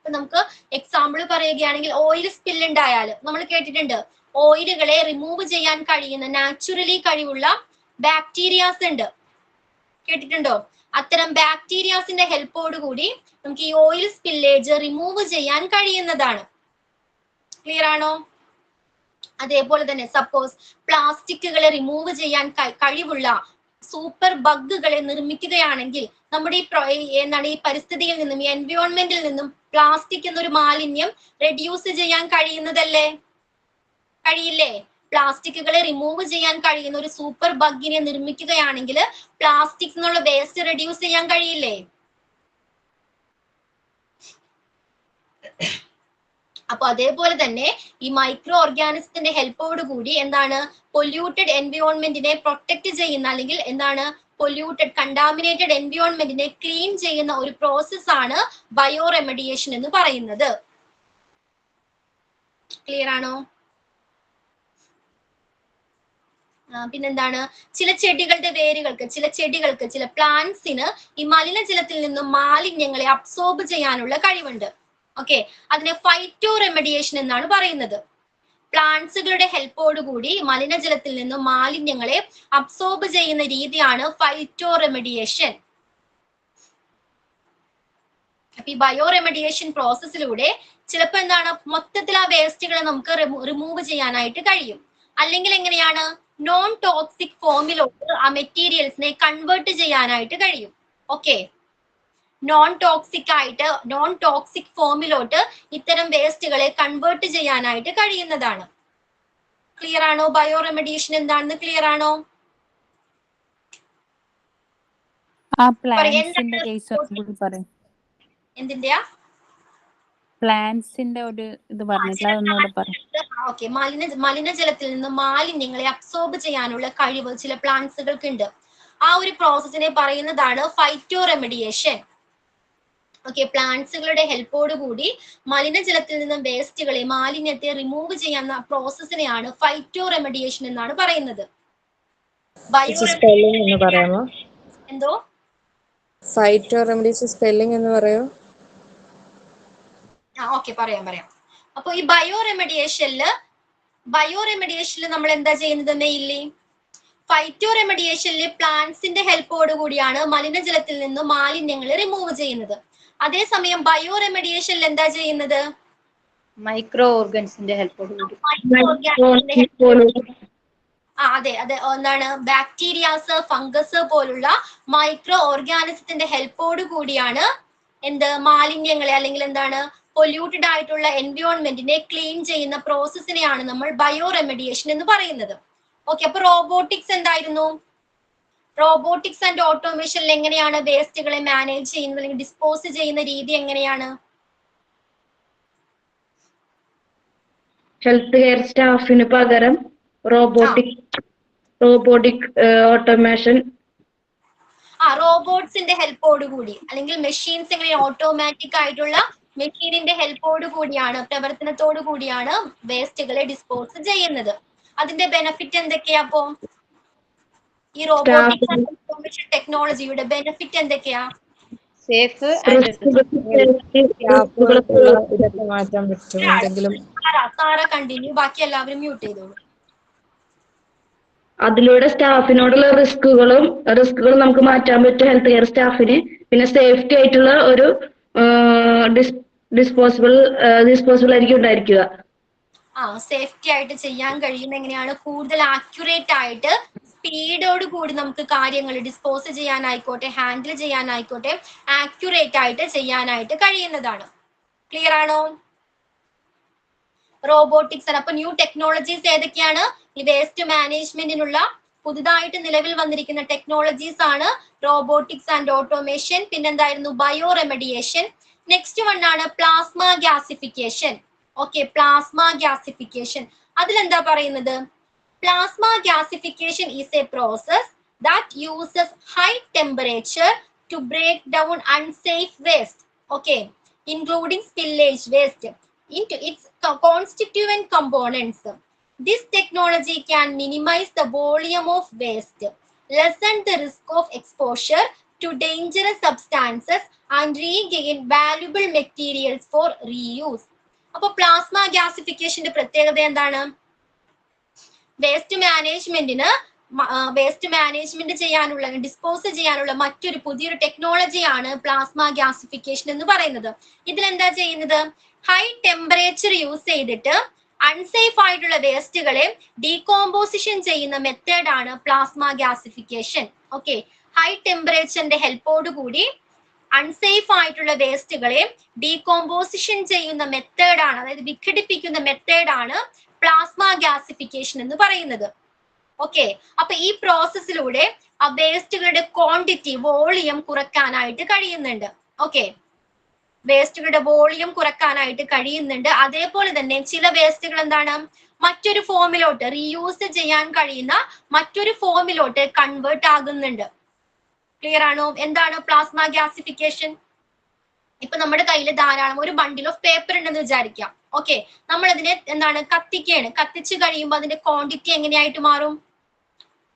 നമുക്ക് എക്സാമ്പിൾ പറയുകയാണെങ്കിൽ ഓയിൽ സ്പിൽ ഉണ്ടായാൽ നമ്മൾ കേട്ടിട്ടുണ്ട്, ഓയിലുകളെ റിമൂവ് ചെയ്യാൻ കഴിയുന്ന നാച്ചുറലി കഴിവുള്ള ബാക്ടീരിയാസ് ഉണ്ട്, കേട്ടിട്ടുണ്ടോ? അത്തരം ബാക്ടീരിയാസിന്റെ ഹെൽപ്പോട് കൂടി നമുക്ക് ഈ ഓയിൽ സ്പില്ലേജ് റിമൂവ് ചെയ്യാൻ കഴിയുന്നതാണ്. ക്ലിയർ ആണോ? അതേപോലെ തന്നെ സപ്പോസ് പ്ലാസ്റ്റിക്കുകളെ റിമൂവ് ചെയ്യാൻ കഴിവുള്ള സൂപ്പർ ബഗ്ഗുകളെ നിർമ്മിക്കുകയാണെങ്കിൽ നമ്മുടെ ഈ പരിസ്ഥിതിയിൽ നിന്നും, ഈ എൻവയോൺമെന്റിൽ നിന്നും പ്ലാസ്റ്റിക് എന്നൊരു മാലിന്യം റെഡ്യൂസ് ചെയ്യാൻ കഴിയുന്നതല്ലേ? കഴിയില്ലേ? പ്ലാസ്റ്റിക്കുകളെ റിമൂവ് ചെയ്യാൻ കഴിയുന്ന ഒരു സൂപ്പർ ബഗ്ഗിനെ നിർമ്മിക്കുകയാണെങ്കിൽ പ്ലാസ്റ്റിക് എന്നുള്ള വേസ്റ്റ് റെഡ്യൂസ് ചെയ്യാൻ കഴിയില്ലേ? അപ്പൊ അതേപോലെ തന്നെ ഈ മൈക്രോ ഓർഗാനിസത്തിന്റെ ഹെൽപ്പോട് കൂടി പൊല്യൂട്ടഡ് എൻവയോൺമെന്റിനെ പ്രൊട്ടക്ട് ചെയ്യുന്ന അല്ലെങ്കിൽ പൊല്യൂട്ടഡ് കണ്ടാമിനേറ്റഡ് എൻവയോൺമെന്റിനെ ക്ലീൻ ചെയ്യുന്ന ഒരു പ്രോസസ് ആണ് ബയോ റെമഡിയേഷൻ എന്ന് പറയുന്നത്. ക്ലിയർ ആണോ? പിന്നെന്താണ്, ചില ചെടികൾക്ക് ചില പ്ലാന്റ്സിന് ഈ മലിനജലത്തിൽ നിന്നും മാലിന്യങ്ങളെ അബ്സോർബ് ചെയ്യാനുള്ള കഴിവുണ്ട്. ഓക്കെ, അതിനെ ഫൈറ്റോ റെമഡിയേഷൻ എന്നാണ് പറയുന്നത്. പ്ലാന്റ്സുകളുടെ ഹെൽപ്പോടുകൂടി മലിനജലത്തിൽ നിന്നും മാലിന്യങ്ങളെ അബ്സോർബ് ചെയ്യുന്ന രീതിയാണ് ഫൈറ്റോ റെമഡിയേഷൻ. അപ്പൊ ഈ ബയോ റെമഡിയേഷൻ പ്രോസസ്സിലൂടെ ചിലപ്പോൾ എന്താണ്, മൊത്തത്തിൽ ആ വേസ്റ്റുകളെ നമുക്ക് റിമൂവ് ചെയ്യാനായിട്ട് കഴിയും. അല്ലെങ്കിൽ എങ്ങനെയാണ്, നോൺ ടോക്സിക് ഫോമിലോട്ട് ആ മെറ്റീരിയൽസിനെ കൺവേർട്ട് ചെയ്യാനായിട്ട് കഴിയും. ഓക്കെ, നോൺ ടോക്സിക് ഫോമിലോട്ട് ഇത്തരം വേസ്റ്റുകളെ കൺവേർട്ട് ചെയ്യാനായിട്ട് കഴിയുന്നതാണ്. ക്ലിയർ ആണോ? ബയോ റെമഡിയേഷൻ എന്താണെന്ന് ക്ലിയർ ആണോ? എന്തിന്റെയാ?
പ്ലാന്റ്സിന്റെ ഒരു ഇത് പറഞ്ഞിട്ടില്ല, അതൊന്നുകൂടെ പറയും.
ഓക്കെ, മലിനജലത്തിൽ നിന്ന് മാലിന്യങ്ങളെ അബ്സോർബ് ചെയ്യാനുള്ള കഴിവ് ചില പ്ലാന്റ്സുകൾക്ക് ഉണ്ട്. ആ ഒരു പ്രോസസ്സിനെ പറയുന്നതാണ് ഫൈറ്റോ റെമഡിയേഷൻ. ഓക്കെ, പ്ലാന്റ്സുകളുടെ ഹെൽപ്പോട് കൂടി മലിനജലത്തിൽ നിന്നും വേസ്റ്റുകളെ, മാലിന്യത്തെ റിമൂവ് ചെയ്യാവുന്ന പ്രോസസ്സിനെയാണ് ഫൈറ്റോ റെമഡിയേഷൻ എന്നാണ് പറയുന്നത്. എന്തോ
ഫൈറ്റോ റെമഡീസ് സ്പെല്ലിംഗ് എന്ന് പറയോ?
ഓക്കെ, പറയാം. അപ്പൊ ഈ ബയോ റെമഡിയേഷനിൽ നമ്മൾ എന്താ ചെയ്യുന്നത്? മെയിൻലി ഫൈറ്റോ റെമഡിയേഷനിൽ പ്ലാന്റ്സിന്റെ ഹെൽപ്പോട് കൂടിയാണ് മലിനജലത്തിൽ നിന്ന് മാലിന്യങ്ങൾ റിമൂവ് ചെയ്യുന്നത്. അതേസമയം ബയോ റെമഡിയേഷനിൽ എന്താ ചെയ്യുന്നത്?
മൈക്രോ ഓർഗൻസിന്റെ ഹെൽപ്പോട് കൂടി.
അതെ, എന്താണ്, ബാക്ടീരിയാസ്, ഫംഗസ് പോലുള്ള മൈക്രോ ഓർഗാനിസത്തിന്റെ ഹെൽപ്പോട് കൂടിയാണ് എന്ത്, മാലിന്യങ്ങളെ അല്ലെങ്കിൽ എന്താണ്, പൊല്യൂട്ടഡ് ആയിട്ടുള്ള എൻവയോൺമെന്റിനെ ക്ലീൻ ചെയ്യുന്ന പ്രോസസ്സിനെയാണ് നമ്മൾ ബയോ റെമഡിയേഷൻ എന്ന് പറയുന്നത്. ഓക്കെ, അപ്പൊ റോബോട്ടിക്സ് എന്തായിരുന്നു? റോബോട്ടിക്സ് ആൻഡ് ഓട്ടോമേഷനിൽ എങ്ങനെയാണ് വേസ്റ്റുകളെ മാനേജ് ചെയ്യുന്നത് അല്ലെങ്കിൽ ഡിസ്പോസ് ചെയ്യുന്ന രീതി എങ്ങനെയാണ്?
ഹെൽത്ത് കെയർ സ്റ്റാഫിന് പകരം റോബോട്ടിക് ഓട്ടോമേഷൻ.
റോബോട്ട്സിന്റെ ഹെൽപ്പോട് കൂടി അല്ലെങ്കിൽ മെഷീൻസ് എങ്ങനെ ഓട്ടോമാറ്റിക് ആയിട്ടുള്ള മെഷീനിന്റെ ഹെൽപ്പോട് കൂടിയാണ്, പ്രവർത്തനത്തോടു കൂടിയാണ് വേസ്റ്റുകളെ ഡിസ്പോസ് ചെയ്യുന്നത്. അതിന്റെ ബെനിഫിറ്റ് എന്തൊക്കെയാ? അപ്പോ ഈ റോബോട്ടിക്സ് ആൻഡ് ഓട്ടോമേഷൻ ടെക്നോളജിയുടെ ബെനിഫിറ്റ് എന്തൊക്കെയാ?
സേഫ്
മാറ്റാൻ പറ്റും. എന്തെങ്കിലും
സാറ കണ്ടിന്യൂ, ബാക്കി എല്ലാവരും മ്യൂട്ട് ചെയ്തോളൂ.
അതിലൂടെ സ്റ്റാഫിനോടുള്ള റിസ്കുകൾ നമുക്ക് മാറ്റാൻ പറ്റും ഹെൽത്ത് കെയർ സ്റ്റാഫിന്. പിന്നെ സേഫ്റ്റി ആയിട്ടുള്ള ഒരു ഡിസ്പോസിബിൾ ആയിരിക്കും ഉണ്ടായിരിക്കുക.
സേഫ്റ്റി ആയിട്ട് ചെയ്യാൻ കഴിയുന്ന എങ്ങനെയാണ്? കൂടുതൽ ആക്യുറേറ്റ് ആയിട്ട്, സ്പീഡോട് കൂടി നമുക്ക് കാര്യങ്ങൾ ഡിസ്പോസ് ചെയ്യാനായിക്കോട്ടെ, ഹാൻഡിൽ ചെയ്യാനായിക്കോട്ടെ, ആക്യുറേറ്റ് ആയിട്ട് ചെയ്യാനായിട്ട് കഴിയുന്നതാണ്. ക്ലിയർ ആണോ? റോബോട്ടിക്സ് ആണ്. അപ്പൊ ന്യൂ ടെക്നോളജീസ് ഏതൊക്കെയാണ്? ഈ വേസ്റ്റ് മാനേജ്മെന്റിനുള്ള പുതുതായിട്ട് നിലവിൽ വന്നിരിക്കുന്ന ടെക്നോളജീസ് ആണ് റോബോട്ടിക്സ് ആൻഡ് ഓട്ടോമേഷൻ. പിന്നെന്തായിരുന്നു? Bioremediation. നെക്സ്റ്റ് വൺ ആണ് plasma gasification. Okay, plasma gasification അതിലെന്താ പറയുന്നത്? Plasma gasification is a process that uses high temperature to break down unsafe waste, okay, including spillage waste into its constituent components. This technology can minimize the volume of waste, lessen the risk of exposure to dangerous substances and regain valuable materials for reuse. അപ്പോൾ പ്ലാസ്മ ഗ്യാസിഫിക്കേഷന്റെ പ്രത്യേകത എന്താണ്? വേസ്റ്റ് മാനേജ്മെന്റ് ചെയ്യാനുള്ള, ഡിസ്പോസ് ചെയ്യാനുള്ള മറ്റൊരു പുതിയൊരു ടെക്നോളജിയാണ് പ്ലാസ്മ ഗ്യാസിഫിക്കേഷൻ എന്ന് പറയുന്നത്. ഇതിലെന്താ ചെയ്യുന്നത്? ഹൈ ടെമ്പറേച്ചർ യൂസ് ചെയ്തിട്ട് അൺസേഫ് ആയിട്ടുള്ള വേസ്റ്റുകളെ ഡീകോമ്പോസിഷൻ ചെയ്യുന്ന മെത്തേഡാണ് പ്ലാസ്മ ഗ്യാസിഫിക്കേഷൻ. ഓക്കെ, ഹൈ ടെമ്പറേച്ചറിന്റെ ഹെൽപ്പോട് കൂടി അൺസേഫ് ആയിട്ടുള്ള വേസ്റ്റുകളെ ഡീകോമ്പോസിഷൻ ചെയ്യുന്ന മെത്തേഡാണ്, അതായത് വിഘടിപ്പിക്കുന്ന മെത്തേഡാണ് പ്ലാസ്മ ഗ്യാസിഫിക്കേഷൻ എന്ന് പറയുന്നത്. ഓക്കെ, അപ്പൊ ഈ പ്രോസസ്സിലൂടെ ആ വേസ്റ്റുകളുടെ ക്വാണ്ടിറ്റി, വോളിയം കുറയ്ക്കാനായിട്ട് കഴിയുന്നുണ്ട്. ഓക്കെ, വേസ്റ്റുകളുടെ വോളിയം കുറയ്ക്കാനായിട്ട് കഴിയുന്നുണ്ട്. അതേപോലെ തന്നെ ചില വേസ്റ്റുകൾ എന്താണ്, മറ്റൊരു ഫോമിലോട്ട്, റീയൂസ് ചെയ്യാൻ കഴിയുന്ന മറ്റൊരു ഫോമിലോട്ട് കൺവേർട്ട് ആകുന്നുണ്ട്. ക്ലിയർ ആണോ? എന്താണ് പ്ലാസ്മ ഗ്യാസിഫിക്കേഷൻ? ഇപ്പൊ നമ്മുടെ കയ്യിൽ ധാരാളം ഒരു ബണ്ടിൽ ഓഫ് പേപ്പർ ഉണ്ടെന്ന് വിചാരിക്കാം. ഓക്കെ, നമ്മൾ അതിനെ എന്താണ്, കത്തിക്കുകയാണ്. കത്തിച്ചു കഴിയുമ്പോൾ അതിന്റെ ക്വാണ്ടിറ്റി എങ്ങനെയായിട്ട് മാറും?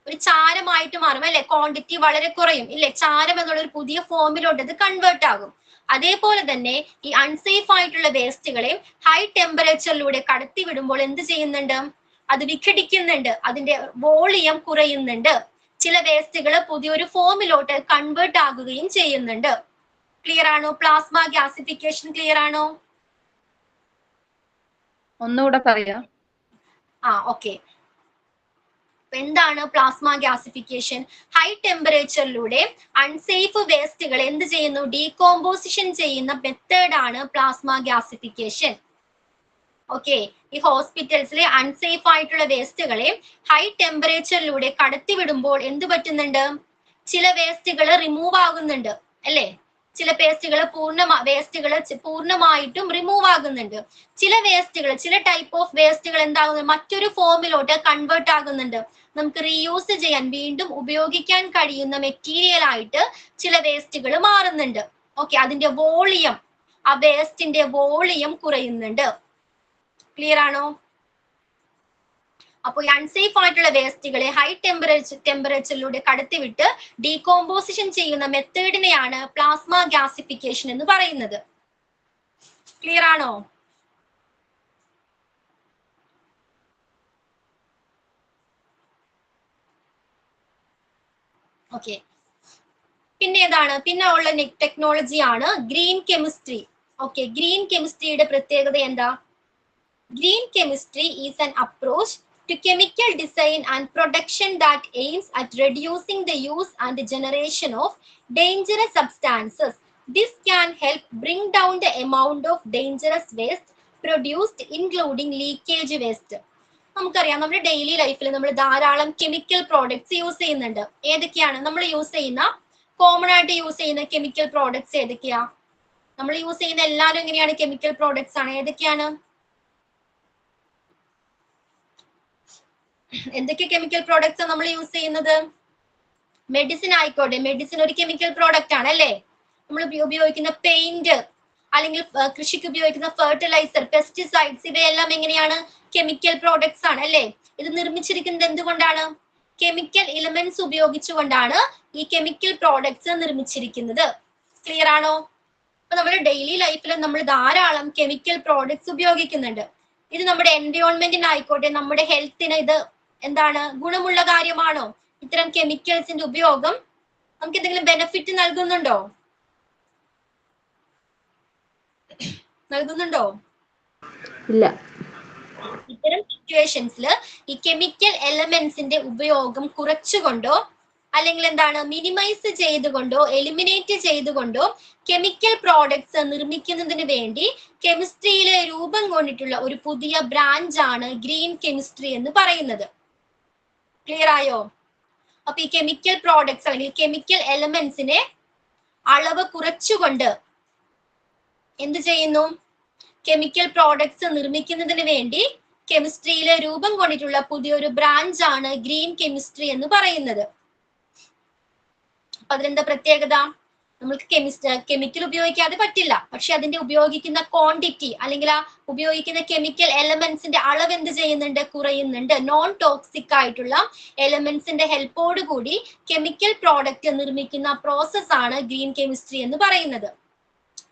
ഒരു ചാരമായിട്ട് മാറും അല്ലെ, ക്വാണ്ടിറ്റി വളരെ കുറയും ഇല്ലേ, ചാരം എന്നുള്ള ഒരു പുതിയ ഫോമിലോട്ട് ഇത് കൺവേർട്ട് ആകും. അതേപോലെ തന്നെ ഈ അൺസേഫ് ആയിട്ടുള്ള വേസ്റ്റുകളെ ഹൈ ടെമ്പറേച്ചറിലൂടെ കടത്തി വിടുമ്പോൾ എന്ത് ചെയ്യുന്നുണ്ട്, അത് വിഘടിക്കുന്നുണ്ട്, അതിന്റെ വോളിയം കുറയുന്നുണ്ട്. ചില വേസ്റ്റുകൾ പുതിയൊരു ഫോമിലോട്ട് കൺവേർട്ട് ആകുകയും ചെയ്യുന്നുണ്ട്. ക്ലിയർ ആണോ? പ്ലാസ്മ ഗ്യാസിഫിക്കേഷൻ ക്ലിയർ ആണോ?
ഒന്നുകൂടെ പറയാ.
ഓക്കെ. എന്താണ് പ്ലാസ്മ ഗ്യാസിഫിക്കേഷൻ? ഹൈ ടെമ്പറേച്ചറിലൂടെ അൺസേഫ് വേസ്റ്റുകൾ എന്ത് ചെയ്യുന്നു, ഡീകോമ്പോസിഷൻ ചെയ്യുന്ന മെത്തേഡ് ആണ് പ്ലാസ്മ ഗ്യാസിഫിക്കേഷൻ. ഓക്കെ, ഈ ഹോസ്പിറ്റൽസിലെ അൺസേഫ് ആയിട്ടുള്ള വേസ്റ്റുകളെ ഹൈ ടെമ്പറേച്ചറിലൂടെ കടത്തിവിടുമ്പോൾ എന്ത് പറ്റുന്നുണ്ട്, ചില വേസ്റ്റുകൾ റിമൂവ് ആകുന്നുണ്ട് അല്ലെ, ചില വേസ്റ്റുകൾ പൂർണ്ണമായിട്ടും റിമൂവ് ആകുന്നുണ്ട്. ചില വേസ്റ്റുകൾ, ചില ടൈപ്പ് ഓഫ് വേസ്റ്റുകൾ എന്താകുന്നു, മറ്റൊരു ഫോമിലോട്ട് കൺവേർട്ട് ആകുന്നുണ്ട്. നമുക്ക് റീയൂസ് ചെയ്യാൻ, വീണ്ടും ഉപയോഗിക്കാൻ കഴിയുന്ന മെറ്റീരിയൽ ആയിട്ട് ചില വേസ്റ്റുകൾ മാറുന്നുണ്ട്. ഓക്കെ, അതിന്റെ വോളിയം, ആ വേസ്റ്റിന്റെ വോളിയം കുറയുന്നുണ്ട്. ക്ലിയർ ആണോ? അപ്പോൾ അൺസേഫ് ആയിട്ടുള്ള വേസ്റ്റുകളെ ഹൈ ടെമ്പറേച്ചറിലൂടെ കടത്തിവിട്ട് ഡീകോമ്പോസിഷൻ ചെയ്യുന്ന മെത്തേഡിനെയാണ് പ്ലാസ്മ ഗ്യാസിഫിക്കേഷൻ എന്ന് പറയുന്നത്. ക്ലിയർ ആണോ? ഓക്കെ, പിന്നെ ഏതാണ്, പിന്നെ ഉള്ള ടെക്നോളജിയാണ് ഗ്രീൻ കെമിസ്ട്രി. ഓക്കെ, ഗ്രീൻ കെമിസ്ട്രിയുടെ പ്രത്യേകത എന്താ? Green chemistry is an approach to chemical design and production that aims at reducing the use and the generation of dangerous substances. This can help bring down the amount of dangerous waste produced, including leakage waste. നമുക്കറിയാം, നമ്മുടെ ഡെയിലി ലൈഫിൽ നമ്മൾ ധാരാളം കെമിക്കൽ പ്രോഡക്ട്സ് യൂസ് ചെയ്യുന്നുണ്ട്. ഏതൊക്കെയാണ് നമ്മൾ യൂസ് ചെയ്യുന്ന, കോമൺ ആയിട്ട് യൂസ് ചെയ്യുന്ന കെമിക്കൽ പ്രോഡക്ട്സ് ഏതൊക്കെയാ? നമ്മൾ യൂസ് ചെയ്യുന്ന എല്ലാവരും എങ്ങനെയാണ്, കെമിക്കൽ പ്രോഡക്ട്സ് ആണ്. ഏതൊക്കെയാണ്? എന്തൊക്കെ കെമിക്കൽ പ്രോഡക്ട്സ് നമ്മൾ യൂസ് ചെയ്യുന്നത്? മെഡിസിൻ ആയിക്കോട്ടെ, മെഡിസിൻ ഒരു കെമിക്കൽ പ്രോഡക്റ്റ് ആണ് അല്ലേ. നമ്മൾ ഉപയോഗിക്കുന്ന പെയിന്റ്, അല്ലെങ്കിൽ കൃഷിക്ക് ഉപയോഗിക്കുന്ന ഫെർട്ടിലൈസർ, പെസ്റ്റിസൈഡ്സ്, ഇവയെല്ലാം എങ്ങനെയാണ്, കെമിക്കൽ പ്രോഡക്ട്സ് ആണ് അല്ലേ. ഇത് നിർമ്മിച്ചിരിക്കുന്നത് എന്തുകൊണ്ടാണ്? കെമിക്കൽ എലിമെന്റ്സ് ഉപയോഗിച്ചുകൊണ്ടാണ് ഈ കെമിക്കൽ പ്രോഡക്ട്സ് നിർമ്മിച്ചിരിക്കുന്നത്. ക്ലിയർ ആണോ? അപ്പൊ നമ്മുടെ ഡെയിലി ലൈഫിൽ നമ്മൾ ധാരാളം കെമിക്കൽ പ്രോഡക്ട്സ് ഉപയോഗിക്കുന്നുണ്ട്. ഇത് നമ്മുടെ എൻവയോൺമെന്റിനായിക്കോട്ടെ, നമ്മുടെ ഹെൽത്തിന് ഇത് എന്താണ്, ഗുണമുള്ള കാര്യമാണോ? ഇത്തരം കെമിക്കൽസിന്റെ ഉപയോഗം നമുക്ക് എന്തെങ്കിലും ബെനിഫിറ്റ് നൽകുന്നുണ്ടോ?
ഇല്ല.
ഇത്തരം സിറ്റുവേഷൻസിൽ ഈ കെമിക്കൽ എലമെന്റ്സിന്റെ ഉപയോഗം കുറച്ചുകൊണ്ടോ, അല്ലെങ്കിൽ എന്താണ്, മിനിമൈസ് ചെയ്തുകൊണ്ടോ, എലിമിനേറ്റ് ചെയ്തുകൊണ്ടോ കെമിക്കൽ പ്രോഡക്ട്സ് നിർമ്മിക്കുന്നതിന് വേണ്ടി കെമിസ്ട്രിയിലെ രൂപം കൊണ്ടിട്ടുള്ള ഒരു പുതിയ ബ്രാഞ്ച് ആണ് ഗ്രീൻ കെമിസ്ട്രി എന്ന് പറയുന്നത്. ക്ലിയർ ആയോ? അപ്പൊ ഈ കെമിക്കൽ പ്രോഡക്ട്സ് അല്ലെങ്കിൽ കെമിക്കൽ എലമെന്റ്സിനെ അളവ് കുറച്ചുകൊണ്ട് എന്ത് ചെയ്യുന്നു, കെമിക്കൽ പ്രോഡക്ട്സ് നിർമ്മിക്കുന്നതിന് വേണ്ടി കെമിസ്ട്രിയിലെ രൂപം കൊണ്ടിട്ടുള്ള പുതിയൊരു ബ്രാഞ്ച് ആണ് ഗ്രീൻ കെമിസ്ട്രി എന്ന് പറയുന്നത്. അപ്പൊ അതിലെന്താ പ്രത്യേകത? നമ്മൾക്ക് കെമിക്കൽ ഉപയോഗിക്കാതെ പറ്റില്ല, പക്ഷെ അതിന്റെ ഉപയോഗിക്കുന്ന ക്വാണ്ടിറ്റി അല്ലെങ്കിൽ ആ ഉപയോഗിക്കുന്ന കെമിക്കൽ എലമെന്റ്സിന്റെ അളവ് എന്ത് ചെയ്യുന്നുണ്ട്, കുറയുന്നുണ്ട്. നോൺ ടോക്സിക് ആയിട്ടുള്ള എലമെന്റ്സിന്റെ ഹെൽപ്പോട് കൂടി കെമിക്കൽ പ്രോഡക്റ്റ് നിർമ്മിക്കുന്ന പ്രോസസ് ആണ് ഗ്രീൻ കെമിസ്ട്രി എന്ന് പറയുന്നത്.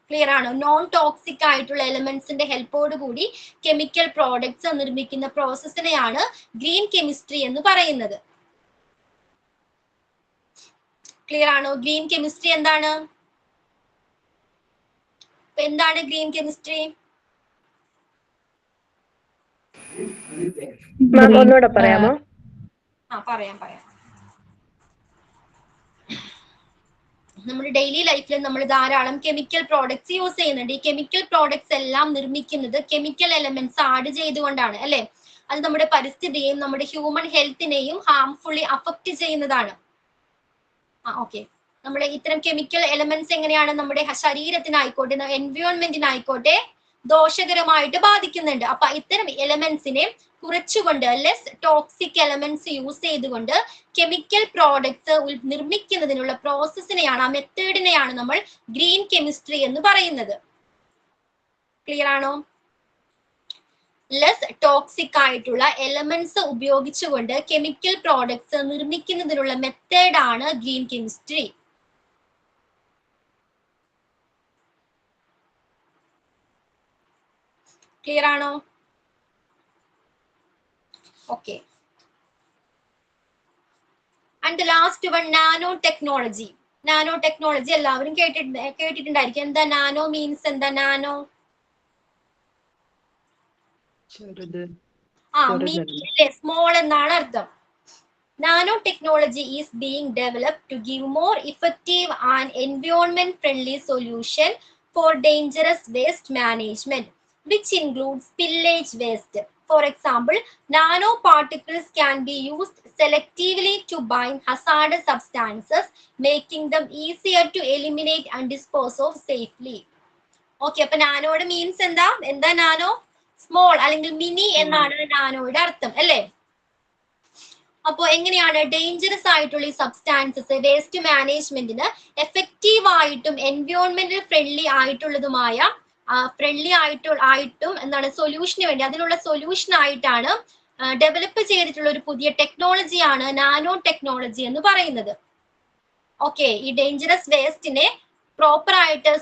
ക്ലിയർ ആണോ? നോൺ ടോക്സിക് ആയിട്ടുള്ള എലമെന്റ്സിന്റെ ഹെൽപ്പോട് കൂടി കെമിക്കൽ പ്രോഡക്ട്സ് നിർമ്മിക്കുന്ന പ്രോസസ്സിനെയാണ് ഗ്രീൻ കെമിസ്ട്രി എന്ന് പറയുന്നത്. ക്ലിയർ ആണോ? ഗ്രീൻ കെമിസ്ട്രി എന്താണ്? എന്താണ് ഗ്രീൻ കെമിസ്ട്രി?
ഒന്നുകൂടെ പറയാമോ?
പറയാം. നമ്മുടെ ഡെയിലി ലൈഫിൽ നമ്മൾ ധാരാളം കെമിക്കൽ പ്രോഡക്ട്സ് യൂസ് ചെയ്യുന്നുണ്ട്. ഈ കെമിക്കൽ പ്രോഡക്ട്സ് എല്ലാം നിർമ്മിക്കുന്നത് കെമിക്കൽ എലമെന്റ്സ് ആഡ് ചെയ്തുകൊണ്ടാണ് അല്ലെ. അത് നമ്മുടെ പരിസ്ഥിതിയെയും നമ്മുടെ ഹ്യൂമൻ ഹെൽത്തിനെയും ഹാംഫുള്ളി അഫക്റ്റ് ചെയ്യുന്നതാണ്. ഓക്കെ, നമ്മുടെ ഇത്തരം കെമിക്കൽ എലമെന്റ്സ് എങ്ങനെയാണ് നമ്മുടെ ശരീരത്തിനായിക്കോട്ടെ, എൻവയോൺമെന്റിനായിക്കോട്ടെ ദോഷകരമായിട്ട് ബാധിക്കുന്നുണ്ട്. അപ്പൊ ഇത്തരം എലമെന്റ്സിനെ കുറച്ചുകൊണ്ട്, ലെസ് ടോക്സിക് എലമെന്റ്സ് യൂസ് ചെയ്തുകൊണ്ട് കെമിക്കൽ പ്രോഡക്ട്സ് നിർമ്മിക്കുന്നതിനുള്ള പ്രോസസ്സിനെയാണ്, ആ മെത്തേഡിനെയാണ് നമ്മൾ ഗ്രീൻ കെമിസ്ട്രി എന്ന് പറയുന്നത്. ക്ലിയർ ആണോ? ലെസ് ടോക്സിക് ആയിട്ടുള്ള എലമെന്റ്സ് ഉപയോഗിച്ചുകൊണ്ട് കെമിക്കൽ പ്രോഡക്ട്സ് നിർമ്മിക്കുന്നതിനുള്ള മെത്തേഡാണ് ഗ്രീൻ കെമിസ്ട്രി. ക്ലിയർ ആണോ? Okay. And the last one, nano technology. Nano technology എല്ലാവരും കേട്ടിട്ടുണ്ടായിരിക്കും. എന്താ നാനോ മീൻസ്? എന്താ നാനോ? സ്മോൾ എന്നാണ് അർത്ഥം. Nano technology is being developed to give more effective and environment friendly solution for dangerous waste management which includes spillage waste. For example, nanoparticles can be used selectively to bind hazardous substances, making them easier to eliminate and dispose of safely. Okay, അപ്പൊ നാനോയുടെ മീൻസ് എന്താ? എന്താ നാനോ? സ്മോൾ അല്ലെങ്കിൽ മിനി എന്നാണ് നാനോയുടെ അർത്ഥം അല്ലേ? അപ്പൊ എങ്ങനെയാണ് ഡേഞ്ചറസ് ആയിട്ടുള്ള ഈ സബ്സ്റ്റാൻസസ് വേസ്റ്റ് മാനേജ്മെന്റിന് എഫക്റ്റീവ് ആയിട്ടും എൻവയോൺമെന്റൽ ഫ്രണ്ട്ലി ആയിട്ടുള്ളതുമായ ആയിട്ടും എന്താണ് സൊല്യൂഷന് വേണ്ടി അതിനുള്ള സൊല്യൂഷൻ ആയിട്ടാണ് ഡെവലപ്പ് ചെയ്തിട്ടുള്ള ഒരു പുതിയ ടെക്നോളജിയാണ് നാനോ ടെക്നോളജി എന്ന് പറയുന്നത്. ഓക്കെ, ഈ ഡേഞ്ചറസ് വേസ്റ്റിനെ പ്രോപ്പർ ആയിട്ട്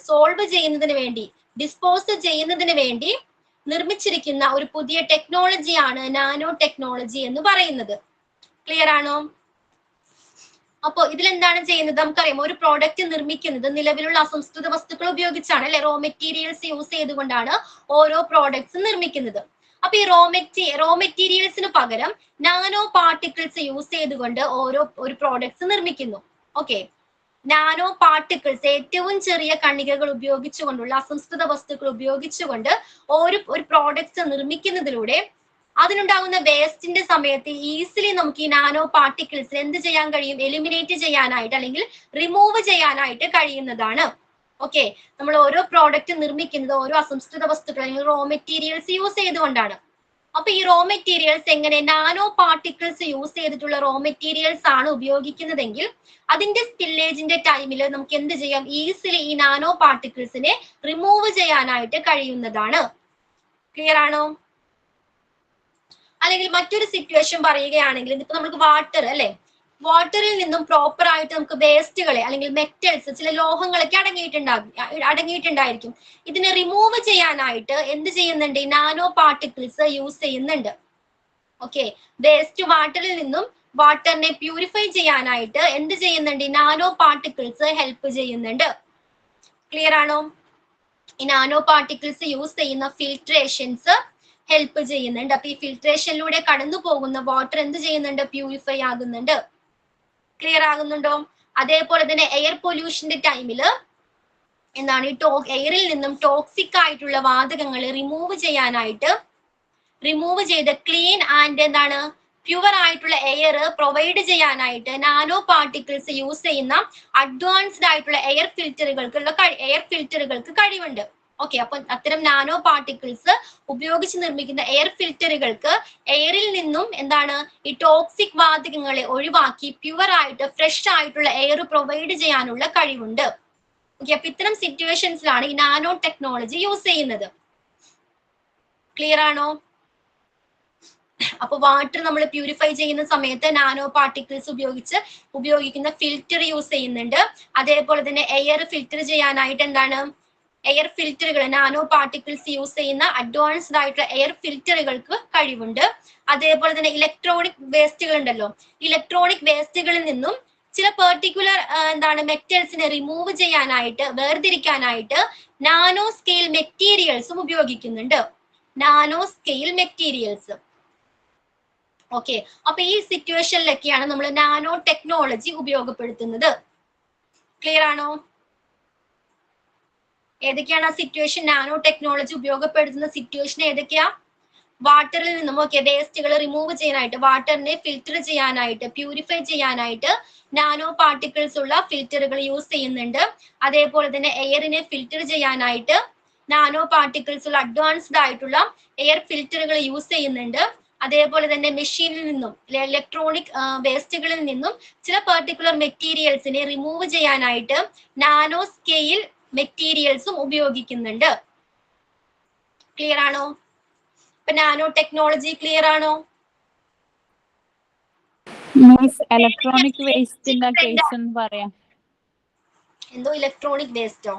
സോൾവ് ചെയ്യുന്നതിന് വേണ്ടി, ഡിസ്പോസ് ചെയ്യുന്നതിന് വേണ്ടി നിർമ്മിച്ചിരിക്കുന്ന ഒരു പുതിയ ടെക്നോളജിയാണ് നാനോ ടെക്നോളജി എന്ന് പറയുന്നത്. ക്ലിയർ ആണോ? അപ്പൊ ഇതിലെന്താണ് ചെയ്യുന്നത്? നമുക്കറിയാം, ഒരു പ്രോഡക്റ്റ് നിർമ്മിക്കുന്നത് നിലവിലുള്ള അസംസ്കൃത വസ്തുക്കൾ ഉപയോഗിച്ചാണ് അല്ലെ? റോ മെറ്റീരിയൽസ് യൂസ് ചെയ്തുകൊണ്ടാണ് ഓരോ പ്രോഡക്ട്സ് നിർമ്മിക്കുന്നത്. അപ്പൊ ഈ റോ മെറ്റീരിയൽസിന് പകരം നാനോ പാർട്ടിക്കിൾസ് യൂസ് ചെയ്തുകൊണ്ട് ഒരു പ്രോഡക്ട്സ് നിർമ്മിക്കുന്നു. ഓക്കെ, നാനോ പാർട്ടിക്കിൾസ് ഏറ്റവും ചെറിയ കണികകൾ ഉപയോഗിച്ചുകൊണ്ടുള്ള അസംസ്കൃത വസ്തുക്കൾ ഉപയോഗിച്ചുകൊണ്ട് ഒരു പ്രോഡക്ട്സ് നിർമ്മിക്കുന്നതിലൂടെ അതിനുണ്ടാകുന്ന വേസ്റ്റിന്റെ സമയത്ത് ഈസിലി നമുക്ക് ഈ നാനോ പാർട്ടിക്കിൾസ് എന്ത് ചെയ്യാൻ കഴിയും? എലിമിനേറ്റ് ചെയ്യാനായിട്ട് അല്ലെങ്കിൽ റിമൂവ് ചെയ്യാനായിട്ട് കഴിയുന്നതാണ്. ഓക്കെ, നമ്മൾ ഓരോ പ്രോഡക്റ്റ് നിർമ്മിക്കുന്നത് ഓരോ അസംസ്കൃത വസ്തുക്കൾ അല്ലെങ്കിൽ റോ മെറ്റീരിയൽസ് യൂസ് ചെയ്തുകൊണ്ടാണ്. അപ്പൊ ഈ റോ മെറ്റീരിയൽസ് എങ്ങനെ? നാനോ പാർട്ടിക്കിൾസ് യൂസ് ചെയ്തിട്ടുള്ള റോ മെറ്റീരിയൽസ് ആണ് ഉപയോഗിക്കുന്നതെങ്കിൽ അതിന്റെ സ്പില്ലേജിന്റെ ടൈമിൽ നമുക്ക് എന്ത് ചെയ്യാം? ഈസിലി ഈ നാനോ പാർട്ടിക്കിൾസിനെ റിമൂവ് ചെയ്യാനായിട്ട് കഴിയുന്നതാണ്. ക്ലിയർ ആണോ? അല്ലെങ്കിൽ മറ്റൊരു സിറ്റുവേഷൻ പറയുകയാണെങ്കിൽ, ഇപ്പൊ നമുക്ക് വാട്ടർ അല്ലെ, വാട്ടറിൽ നിന്നും പ്രോപ്പർ ആയിട്ട് നമുക്ക് വേസ്റ്റുകളെ അല്ലെങ്കിൽ മെറ്റൽസ്, ചില ലോഹങ്ങളൊക്കെ അടങ്ങിയിട്ടുണ്ടായിരിക്കും. ഇതിനെ റിമൂവ് ചെയ്യാനായിട്ട് എന്ത് ചെയ്യുന്നുണ്ട്? ഈ നാനോ പാർട്ടിക്കിൾസ് യൂസ് ചെയ്യുന്നുണ്ട്. ഓക്കെ, വേസ്റ്റ് വാട്ടറിൽ നിന്നും വാട്ടറിനെ പ്യൂരിഫൈ ചെയ്യാനായിട്ട് എന്ത് ചെയ്യുന്നുണ്ട്? ഈ നാനോ പാർട്ടിക്കിൾസ് ഹെൽപ്പ് ചെയ്യുന്നുണ്ട്. ക്ലിയർ ആണോ? ഈ നാനോ പാർട്ടിക്കിൾസ് യൂസ് ചെയ്യുന്ന ഫിൽട്രേഷൻസ് ഹെൽപ്പ് ചെയ്യുന്നുണ്ട്. അപ്പൊ ഈ ഫിൽട്രേഷനിലൂടെ കടന്നു പോകുന്ന വാട്ടർ എന്ത് ചെയ്യുന്നുണ്ട്? പ്യൂരിഫൈ ആകുന്നുണ്ട്. ക്ലിയർ ആകുന്നുണ്ടോ? അതേപോലെ തന്നെ എയർ പൊല്യൂഷന്റെ ടൈമില് എന്താണ്? ഈ എയറിൽ നിന്നും ടോക്സിക് ആയിട്ടുള്ള വാതകങ്ങൾ റിമൂവ് ചെയ്ത് ക്ലീൻ ആൻഡ് എന്താണ് പ്യുവർ ആയിട്ടുള്ള എയർ പ്രൊവൈഡ് ചെയ്യാനായിട്ട് നാനോ പാർട്ടിക്കിൾസ് യൂസ് ചെയ്യുന്ന അഡ്വാൻസ്ഡ് ആയിട്ടുള്ള എയർ ഫിൽറ്ററുകൾക്ക് കഴിവുണ്ട്. ഓക്കെ, അപ്പൊ അത്തരം നാനോ പാർട്ടിക്കിൾസ് ഉപയോഗിച്ച് നിർമ്മിക്കുന്ന എയർ ഫിൽറ്ററുകൾക്ക് എയറിൽ നിന്നും എന്താണ് ഈ ടോക്സിക് വാതകങ്ങളെ ഒഴിവാക്കി പ്യുവർ ആയിട്ട് ഫ്രഷ് ആയിട്ടുള്ള എയർ പ്രൊവൈഡ് ചെയ്യാനുള്ള കഴിവുണ്ട്. ഓക്കെ, അപ്പൊ ഇത്തരം സിറ്റുവേഷൻസിലാണ് ഈ നാനോ ടെക്നോളജി യൂസ് ചെയ്യുന്നത്. ക്ലിയർ ആണോ? അപ്പൊ വാട്ടർ നമ്മൾ പ്യൂരിഫൈ ചെയ്യുന്ന സമയത്ത് നാനോ പാർട്ടിക്കിൾസ് ഉപയോഗിക്കുന്ന ഫിൽറ്റർ യൂസ് ചെയ്യുന്നുണ്ട്. അതേപോലെ തന്നെ എയർ ഫിൽറ്റർ ചെയ്യാനായിട്ട് എന്താണ്? എയർ ഫിൽറ്ററുകൾ, നാനോ പാർട്ടിക്കിൾസ് യൂസ് ചെയ്യുന്ന അഡ്വാൻസ്ഡ് ആയിട്ടുള്ള എയർ ഫിൽറ്ററുകൾക്ക് കഴിവുണ്ട്. അതേപോലെ തന്നെ ഇലക്ട്രോണിക് വേസ്റ്റുകൾ ഉണ്ടല്ലോ, ഇലക്ട്രോണിക് വേസ്റ്റുകളിൽ നിന്നും ചില പെർട്ടിക്കുലർ മെറ്റൽസിനെ റിമൂവ് ചെയ്യാനായിട്ട്, വേർതിരിക്കാനായിട്ട് നാനോ സ്കെയിൽ മെറ്റീരിയൽസും ഉപയോഗിക്കുന്നുണ്ട്. Nano scale materials. ഓക്കെ, അപ്പൊ ഈ സിറ്റുവേഷനിലൊക്കെയാണ് നമ്മൾ നാനോ ടെക്നോളജി ഉപയോഗപ്പെടുത്തുന്നത്. ക്ലിയർ ആണോ? ഏതൊക്കെയാണ് ആ സിറ്റുവേഷൻ? നാനോ ടെക്നോളജി ഉപയോഗപ്പെടുത്തുന്ന സിറ്റുവേഷൻ ഏതൊക്കെയാ? വാട്ടറിൽ നിന്നും വേസ്റ്റുകൾ റിമൂവ് ചെയ്യാനായിട്ട്, വാട്ടറിനെ ഫിൽറ്റർ ചെയ്യാനായിട്ട്, പ്യൂരിഫൈ ചെയ്യാനായിട്ട് നാനോ പാർട്ടിക്കിൾസ് ഉള്ള ഫിൽറ്ററുകൾ യൂസ് ചെയ്യുന്നുണ്ട്. അതേപോലെ തന്നെ എയറിനെ ഫിൽറ്റർ ചെയ്യാനായിട്ട് നാനോ പാർട്ടിക്കിൾസ് ഉള്ള അഡ്വാൻസ്ഡ് ആയിട്ടുള്ള എയർ ഫിൽറ്ററുകൾ യൂസ് ചെയ്യുന്നുണ്ട്. അതേപോലെ തന്നെ മെഷീനിൽ നിന്നും ഇലക്ട്രോണിക് വേസ്റ്റുകളിൽ നിന്നും ചില പെർട്ടിക്കുലർ മെറ്റീരിയൽസിനെ റിമൂവ് ചെയ്യാനായിട്ട് നാനോ സ്കെയിൽ മെറ്റീരിയൽസും ഉപയോഗിക്കുന്നുണ്ട്. ക്ലിയർ ആണോ? ഇപ്പൊ നാനോ ടെക്നോളജി ക്ലിയർ ആണോ?
മീൻസ് ഇലക്ട്രോണിക് വേസ്റ്റിന്റെ കേസ് എന്ന് പറയാം.
എന്തോ ഇലക്ട്രോണിക് വേസ്റ്റോ?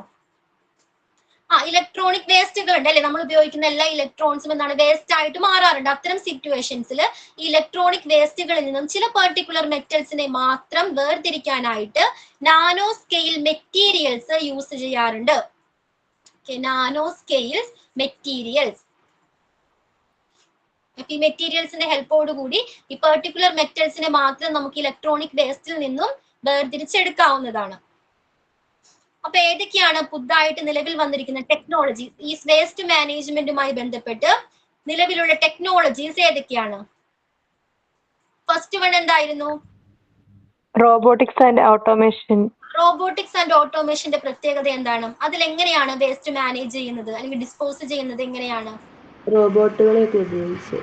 ഇലക്ട്രോണിക് വേസ്റ്റുകൾ ഉണ്ട് അല്ലെ, നമ്മൾ ഉപയോഗിക്കുന്ന എല്ലാ ഇലക്ട്രോൺസും എന്താണ് വേസ്റ്റ് ആയിട്ട് മാറാറുണ്ട്. അത്തരം സിറ്റുവേഷൻസിൽ ഇലക്ട്രോണിക് വേസ്റ്റുകളിൽ നിന്നും ചില പെർട്ടിക്കുലർ മെറ്റൽസിനെ മാത്രം വേർതിരിക്കാനായിട്ട് നാനോ സ്കെയിൽ മെറ്റീരിയൽസ് യൂസ് ചെയ്യാറുണ്ട്. Nano scale materials. ഈ മെറ്റീരിയൽസിന്റെ ഹെൽപ്പോട് കൂടി ഈ പെർട്ടിക്കുലർ മെറ്റൽസിനെ മാത്രം നമുക്ക് ഇലക്ട്രോണിക് വേസ്റ്റിൽ നിന്നും വേർതിരിച്ചെടുക്കാവുന്നതാണ്. അപ്പൊ ഏതൊക്കെയാണ് പുതുതായിട്ട് നിലവിൽ വന്നിരിക്കുന്ന ടെക്നോളജീസ്? ഈ വേസ്റ്റ് മാനേജ്മെന്റുമായി ബന്ധപ്പെട്ട് നിലവിലുള്ള ടെക്നോളജീസ് ഏതൊക്കെയാണ്? ഫസ്റ്റ് വൺ എന്തായിരുന്നു?
Robotics and automation.
Robotics and ഓട്ടോമേഷന്റെ പ്രത്യേകത എന്താണ്? അതിൽ എങ്ങനെയാണ് വേസ്റ്റ് മാനേജ് ചെയ്യുന്നത് അല്ലെങ്കിൽ ഡിസ്പോസ് ചെയ്യുന്നത് എങ്ങനെയാണ്?
റോബോട്ടുകളെയൊക്കെ ഉപയോഗിച്ച്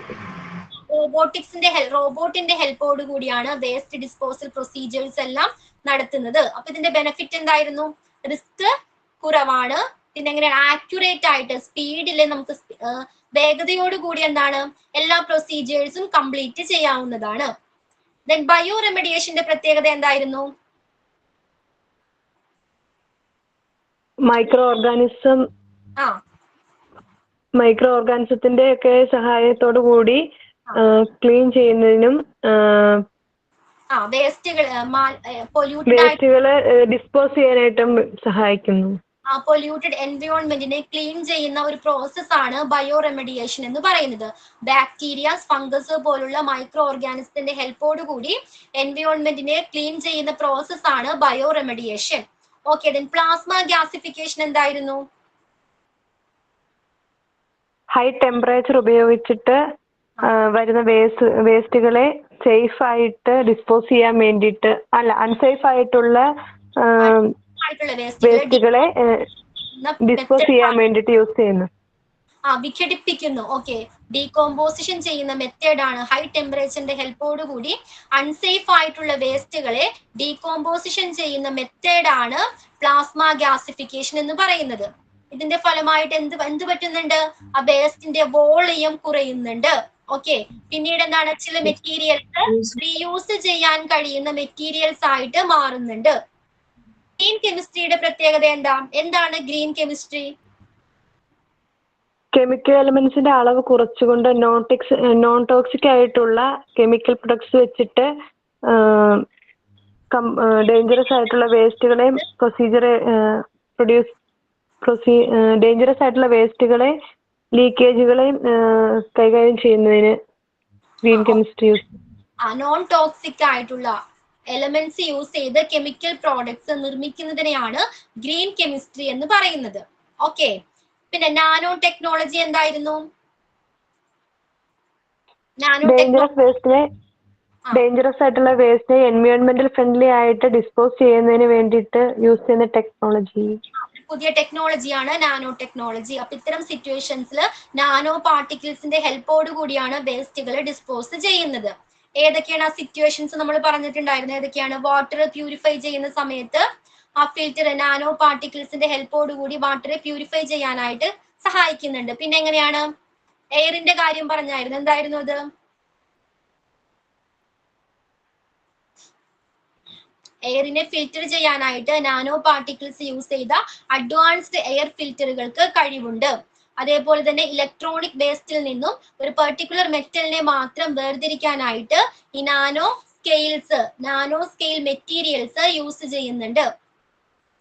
റോബോട്ടിന്റെ ഹെൽപ്പോട് കൂടിയാണ് വേസ്റ്റ് ഡിസ്പോസൽ പ്രൊസീജിയേഴ്സ് എല്ലാം നടത്തുന്നത്. അപ്പൊ ഇതിന്റെ ബെനിഫിറ്റ് എന്തായിരുന്നു? റിസ്ക് കുറവാണ്. പിന്നെ എങ്ങനെയാണ് ആക്യുറേറ്റ് ആയിട്ട് സ്പീഡിൽ നമുക്ക് വേഗതയോട് കൂടി എന്താണ് എല്ലാ പ്രൊസീജിയേഴ്സും കംപ്ലീറ്റ് ചെയ്യാവുന്നതാണ്. ദെൻ ബയോ റെമഡിയേഷന്റെ പ്രത്യേകത എന്തായിരുന്നു?
മൈക്രോ ഓർഗാനിസത്തിന്റെ ഒക്കെ സഹായത്തോടു കൂടി ക്ലീൻ ചെയ്യുന്നതിനും വേസ്റ്റുകള് ഡിസ്പോസ് ചെയ്യാനായിട്ടും സഹായിക്കുന്നു.
പൊല്യൂട്ടഡ് എൻവയോൺമെന്റിനെ ക്ലീൻ ചെയ്യുന്ന ഒരു പ്രോസസ് ആണ് ബയോ റെമഡിയേഷൻ എന്ന് പറയുന്നത്. ബാക്ടീരിയാസ്, ഫംഗസ് പോലുള്ള മൈക്രോ ഓർഗാനിസത്തിന്റെ ഹെൽപ്പോട് കൂടി എൻവയോൺമെന്റിനെ ക്ലീൻ ചെയ്യുന്ന പ്രോസസ് ആണ് bio remediation. Okay, then plasma gasification എന്തായിരുന്നു?
ഹൈ ടെമ്പറേച്ചർ ഉപയോഗിച്ചിട്ട് വരുന്ന വേസ്റ്റുകളെ സേഫ് ആയിട്ട് ഡിസ്പോസ് ചെയ്യാൻ വേണ്ടിയിട്ട്, അല്ല അൺസേഫ് ആയിട്ടുള്ള വേസ്റ്റുകളെ ഡിസ്പോസ് ചെയ്യാൻ വേണ്ടിയിട്ട് യൂസ് ചെയ്യുന്നു.
വിഘടിപ്പിക്കുന്നു. ഓക്കെ, ഡീകോമ്പോസിഷൻ ചെയ്യുന്ന മെത്തേഡാണ് ഹൈ ടെമ്പറേച്ചറിന്റെ ഹെൽപ്പോട് കൂടി അൺസേഫ് ആയിട്ടുള്ള വേസ്റ്റുകളെ ഡീകോമ്പോസിഷൻ ചെയ്യുന്ന മെത്തേഡാണ് പ്ലാസ്മ ഗ്യാസിഫിക്കേഷൻ എന്ന് പറയുന്നത്. ഇതിന്റെ ഫലമായിട്ട് എന്ത് പറ്റുന്നുണ്ട്? ആ വേസ്റ്റിന്റെ വോളിയം കുറയുന്നുണ്ട്. ഓക്കെ, പിന്നീട് എന്താണ് ചില മെറ്റീരിയൽസ് റീയൂസ് ചെയ്യാൻ കഴിയുന്ന മെറ്റീരിയൽസ് ആയിട്ട് മാറുന്നുണ്ട്. ഗ്രീൻ കെമിസ്ട്രിയുടെ പ്രത്യേകത എന്താണ് ഗ്രീൻ കെമിസ്ട്രി?
കെമിക്കൽ എലമെന്റ്സിന്റെ അളവ് കുറച്ചുകൊണ്ട് നോൺ ടോക്സിക് ആയിട്ടുള്ള കെമിക്കൽ പ്രൊഡക്ട്സ് വെച്ചിട്ട് ഡേഞ്ചറസ് ആയിട്ടുള്ള വേസ്റ്റുകളെ ഡേഞ്ചറസ് ആയിട്ടുള്ള വേസ്റ്റുകളെ ലീക്കേജുകളെയും കൈകാര്യം ചെയ്യുന്നതിന് ഗ്രീൻ കെമിസ്ട്രി
നോൺ ടോക്സിക് ആയിട്ടുള്ള എലമെന്റ്സ് യൂസ് ചെയ്ത് കെമിക്കൽ പ്രോഡക്ട്സ് നിർമ്മിക്കുന്നതിനെയാണ് ഗ്രീൻ കെമിസ്ട്രി എന്ന് പറയുന്നത്. ഓക്കെ, പിന്നെ നാനോ ടെക്നോളജി എന്തായിരുന്നു?
ഡേഞ്ചറസ് ആയിട്ടുള്ള വേസ്റ്റിനെ എൻവയോൺമെന്റൽ ഫ്രണ്ട്ലി ആയിട്ട് ഡിസ്പോസ് ചെയ്യുന്നതിന് വേണ്ടിയിട്ട് യൂസ് ചെയ്യുന്ന ടെക്നോളജി,
പുതിയ ടെക്നോളജിയാണ് നാനോ ടെക്നോളജി. അപ്പൊ ഇത്തരം സിറ്റുവേഷൻസിൽ നാനോ പാർട്ടിക്കിൾസിന്റെ ഹെൽപ്പോട് കൂടിയാണ് വേസ്റ്റുകൾ ഡിസ്പോസ് ചെയ്യുന്നത്. ഏതൊക്കെയാണ് ആ സിറ്റുവേഷൻസ് നമ്മൾ പറഞ്ഞിട്ടുണ്ടായിരുന്നത്? ഏതൊക്കെയാണ്? വാട്ടർ പ്യൂരിഫൈ ചെയ്യുന്ന സമയത്ത് ആ ഫിൽറ്റർ നാനോ പാർട്ടിക്കിൾസിന്റെ ഹെൽപ്പോട് കൂടി വാട്ടറെ പ്യൂരിഫൈ ചെയ്യാനായിട്ട് സഹായിക്കുന്നുണ്ട്. പിന്നെ എങ്ങനെയാണ്? എയറിന്റെ കാര്യം പറഞ്ഞായിരുന്നു. എന്തായിരുന്നു അത്? എയറിനെ ഫിൽറ്റർ ചെയ്യാനായിട്ട് നാനോ പാർട്ടിക്കിൾസ് യൂസ് ചെയ്ത അഡ്വാൻസ്ഡ് എയർ ഫിൽറ്ററുകൾക്ക് കഴിവുണ്ട്. അതേപോലെ തന്നെ ഇലക്ട്രോണിക് വേസ്റ്റിൽ നിന്നും ഒരു പെർട്ടിക്കുലർ മെറ്റലിനെ മാത്രം വേർതിരിക്കാനായിട്ട് ഈ നാനോ സ്കെയിൽ മെറ്റീരിയൽസ് യൂസ് ചെയ്യുന്നുണ്ട്.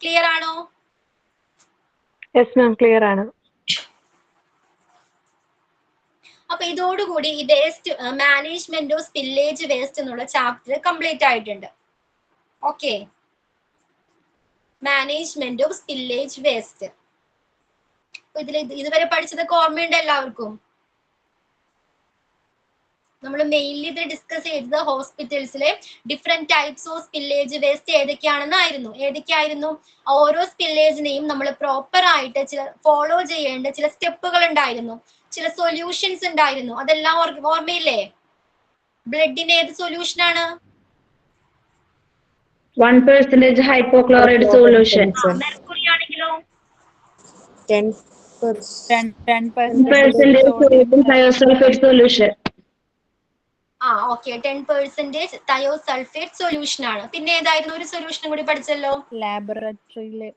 ക്ലിയർ ആണോ?
യെസ് മാം, ക്ലിയർ ആണ്.
അപ്പൊ ഇതോടുകൂടി ഈ waste management of spillage waste എന്നുള്ള ചാപ്റ്റർ കംപ്ലീറ്റ് ആയിട്ടുണ്ട്. Okay, management of spillage waste. ഇതുവരെ പഠിച്ചതൊക്കെ ഓർമ്മയുണ്ട് എല്ലാവർക്കും? നമ്മൾ മെയിൻലി ഇത് ഡിസ്കസ് ചെയ്തത് ഹോസ്പിറ്റൽസിലെ different types of spillage waste ഏതൊക്കെയായിരുന്നു? ഓരോ സ്പില്ലേജിനെയും നമ്മൾ പ്രോപ്പർ ആയിട്ട് ഫോളോ ചെയ്യേണ്ട ചില സ്റ്റെപ്പുകൾ ഉണ്ടായിരുന്നു, ചില സൊല്യൂഷൻസ് ഉണ്ടായിരുന്നു. അതെല്ലാം ഓർമ്മയില്ലേ? ബ്ലഡിന് ഏത് സൊല്യൂഷൻ ആണ്?
1% ഹൈപ്പോക്ലോറൈഡ് സൊല്യൂഷൻ.
മെർക്കുറി ആണെങ്കിലോ
10% thiosulfate solution.
Okay 10% thiosulphate solution ആണ്. പിന്നെ ഏതായിരുന്നു ഒരു സൊല്യൂഷനും കൂടി പഠിച്ചല്ലോ?
ലാബറട്ടറിയില്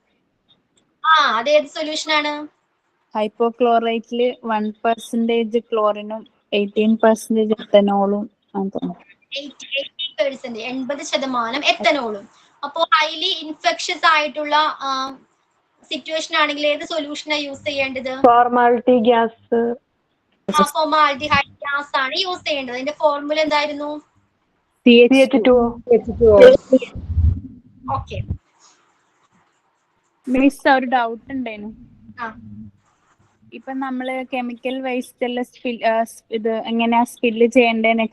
അതേത് സൊല്യൂഷൻ ആണ്?
ഹൈപ്പോക്ലോറൈറ്റില് 1% ക്ലോറിനും 18% എത്തനോളും
80% എത്തനോളും. അപ്പോ ഹൈലി ഇൻഫെക്ഷസ് ആയിട്ടുള്ള സിറ്റുവേഷൻ ആണെങ്കിൽ ഏത് സൊല്യൂഷനാണ് യൂസ് ചെയ്യേണ്ടത്?
Formality gas.
ഫോർമാൽഡിഹൈഡ് ഗ്യാസ് ആണ് യൂസ് ചെയ്യേണ്ടത്. അതിന്റെ ഫോർമുല എന്തായിരുന്നു?
CH2O.
ഓക്കെ.
മിസ് ഒരു ഡൗട്ട് ഉണ്ടായിരുന്നു. ഇപ്പൊ നമ്മള് കെമിക്കൽ വേസ്റ്റ് എല്ലാം ഇത് എങ്ങനെയാ സ്പില്ല് ചെയ്യേണ്ടതെന്ന്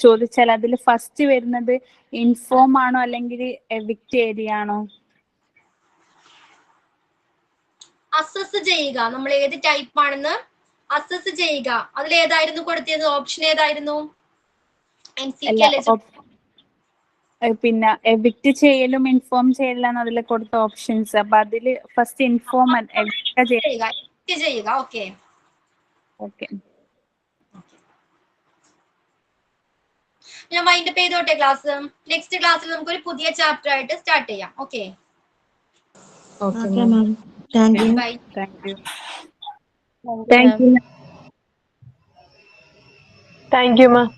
ചോദിച്ചാൽ അതിൽ ഫസ്റ്റ് വരുന്നത് ഇൻഫോം ആണോ അല്ലെങ്കിൽ എവിക്റ്റ് ഏരിയ ആണോ?
അസസ് ചെയ്യുക, നമ്മൾ ഏത് ടൈപ്പ് ആണെന്ന് അസസ് ചെയ്യുക. അതിൽ ഏതായിരുന്നു കൊടുത്തത്? ഓപ്ഷൻ ഏതായിരുന്നു?
പിന്നെ എവിക്റ്റ് ചെയ്യലും ഇൻഫോം ചെയ്യലാണ് അതിൽ കൊടുത്ത ഓപ്ഷൻസ്. അപ്പൊ അതില് ഫസ്റ്റ് ഇൻഫോം
ചെയ്യുക. ഓക്കെ. ഞാൻ വൈൻഡപ്പ് ചെയ്തോട്ടെ ക്ലാസ്. നെക്സ്റ്റ് ക്ലാസ്സിൽ നമുക്ക് ഒരു പുതിയ ചാപ്റ്റർ ആയിട്ട് സ്റ്റാർട്ട് ചെയ്യാം. Okay. Bye.
Thank you, ma'am.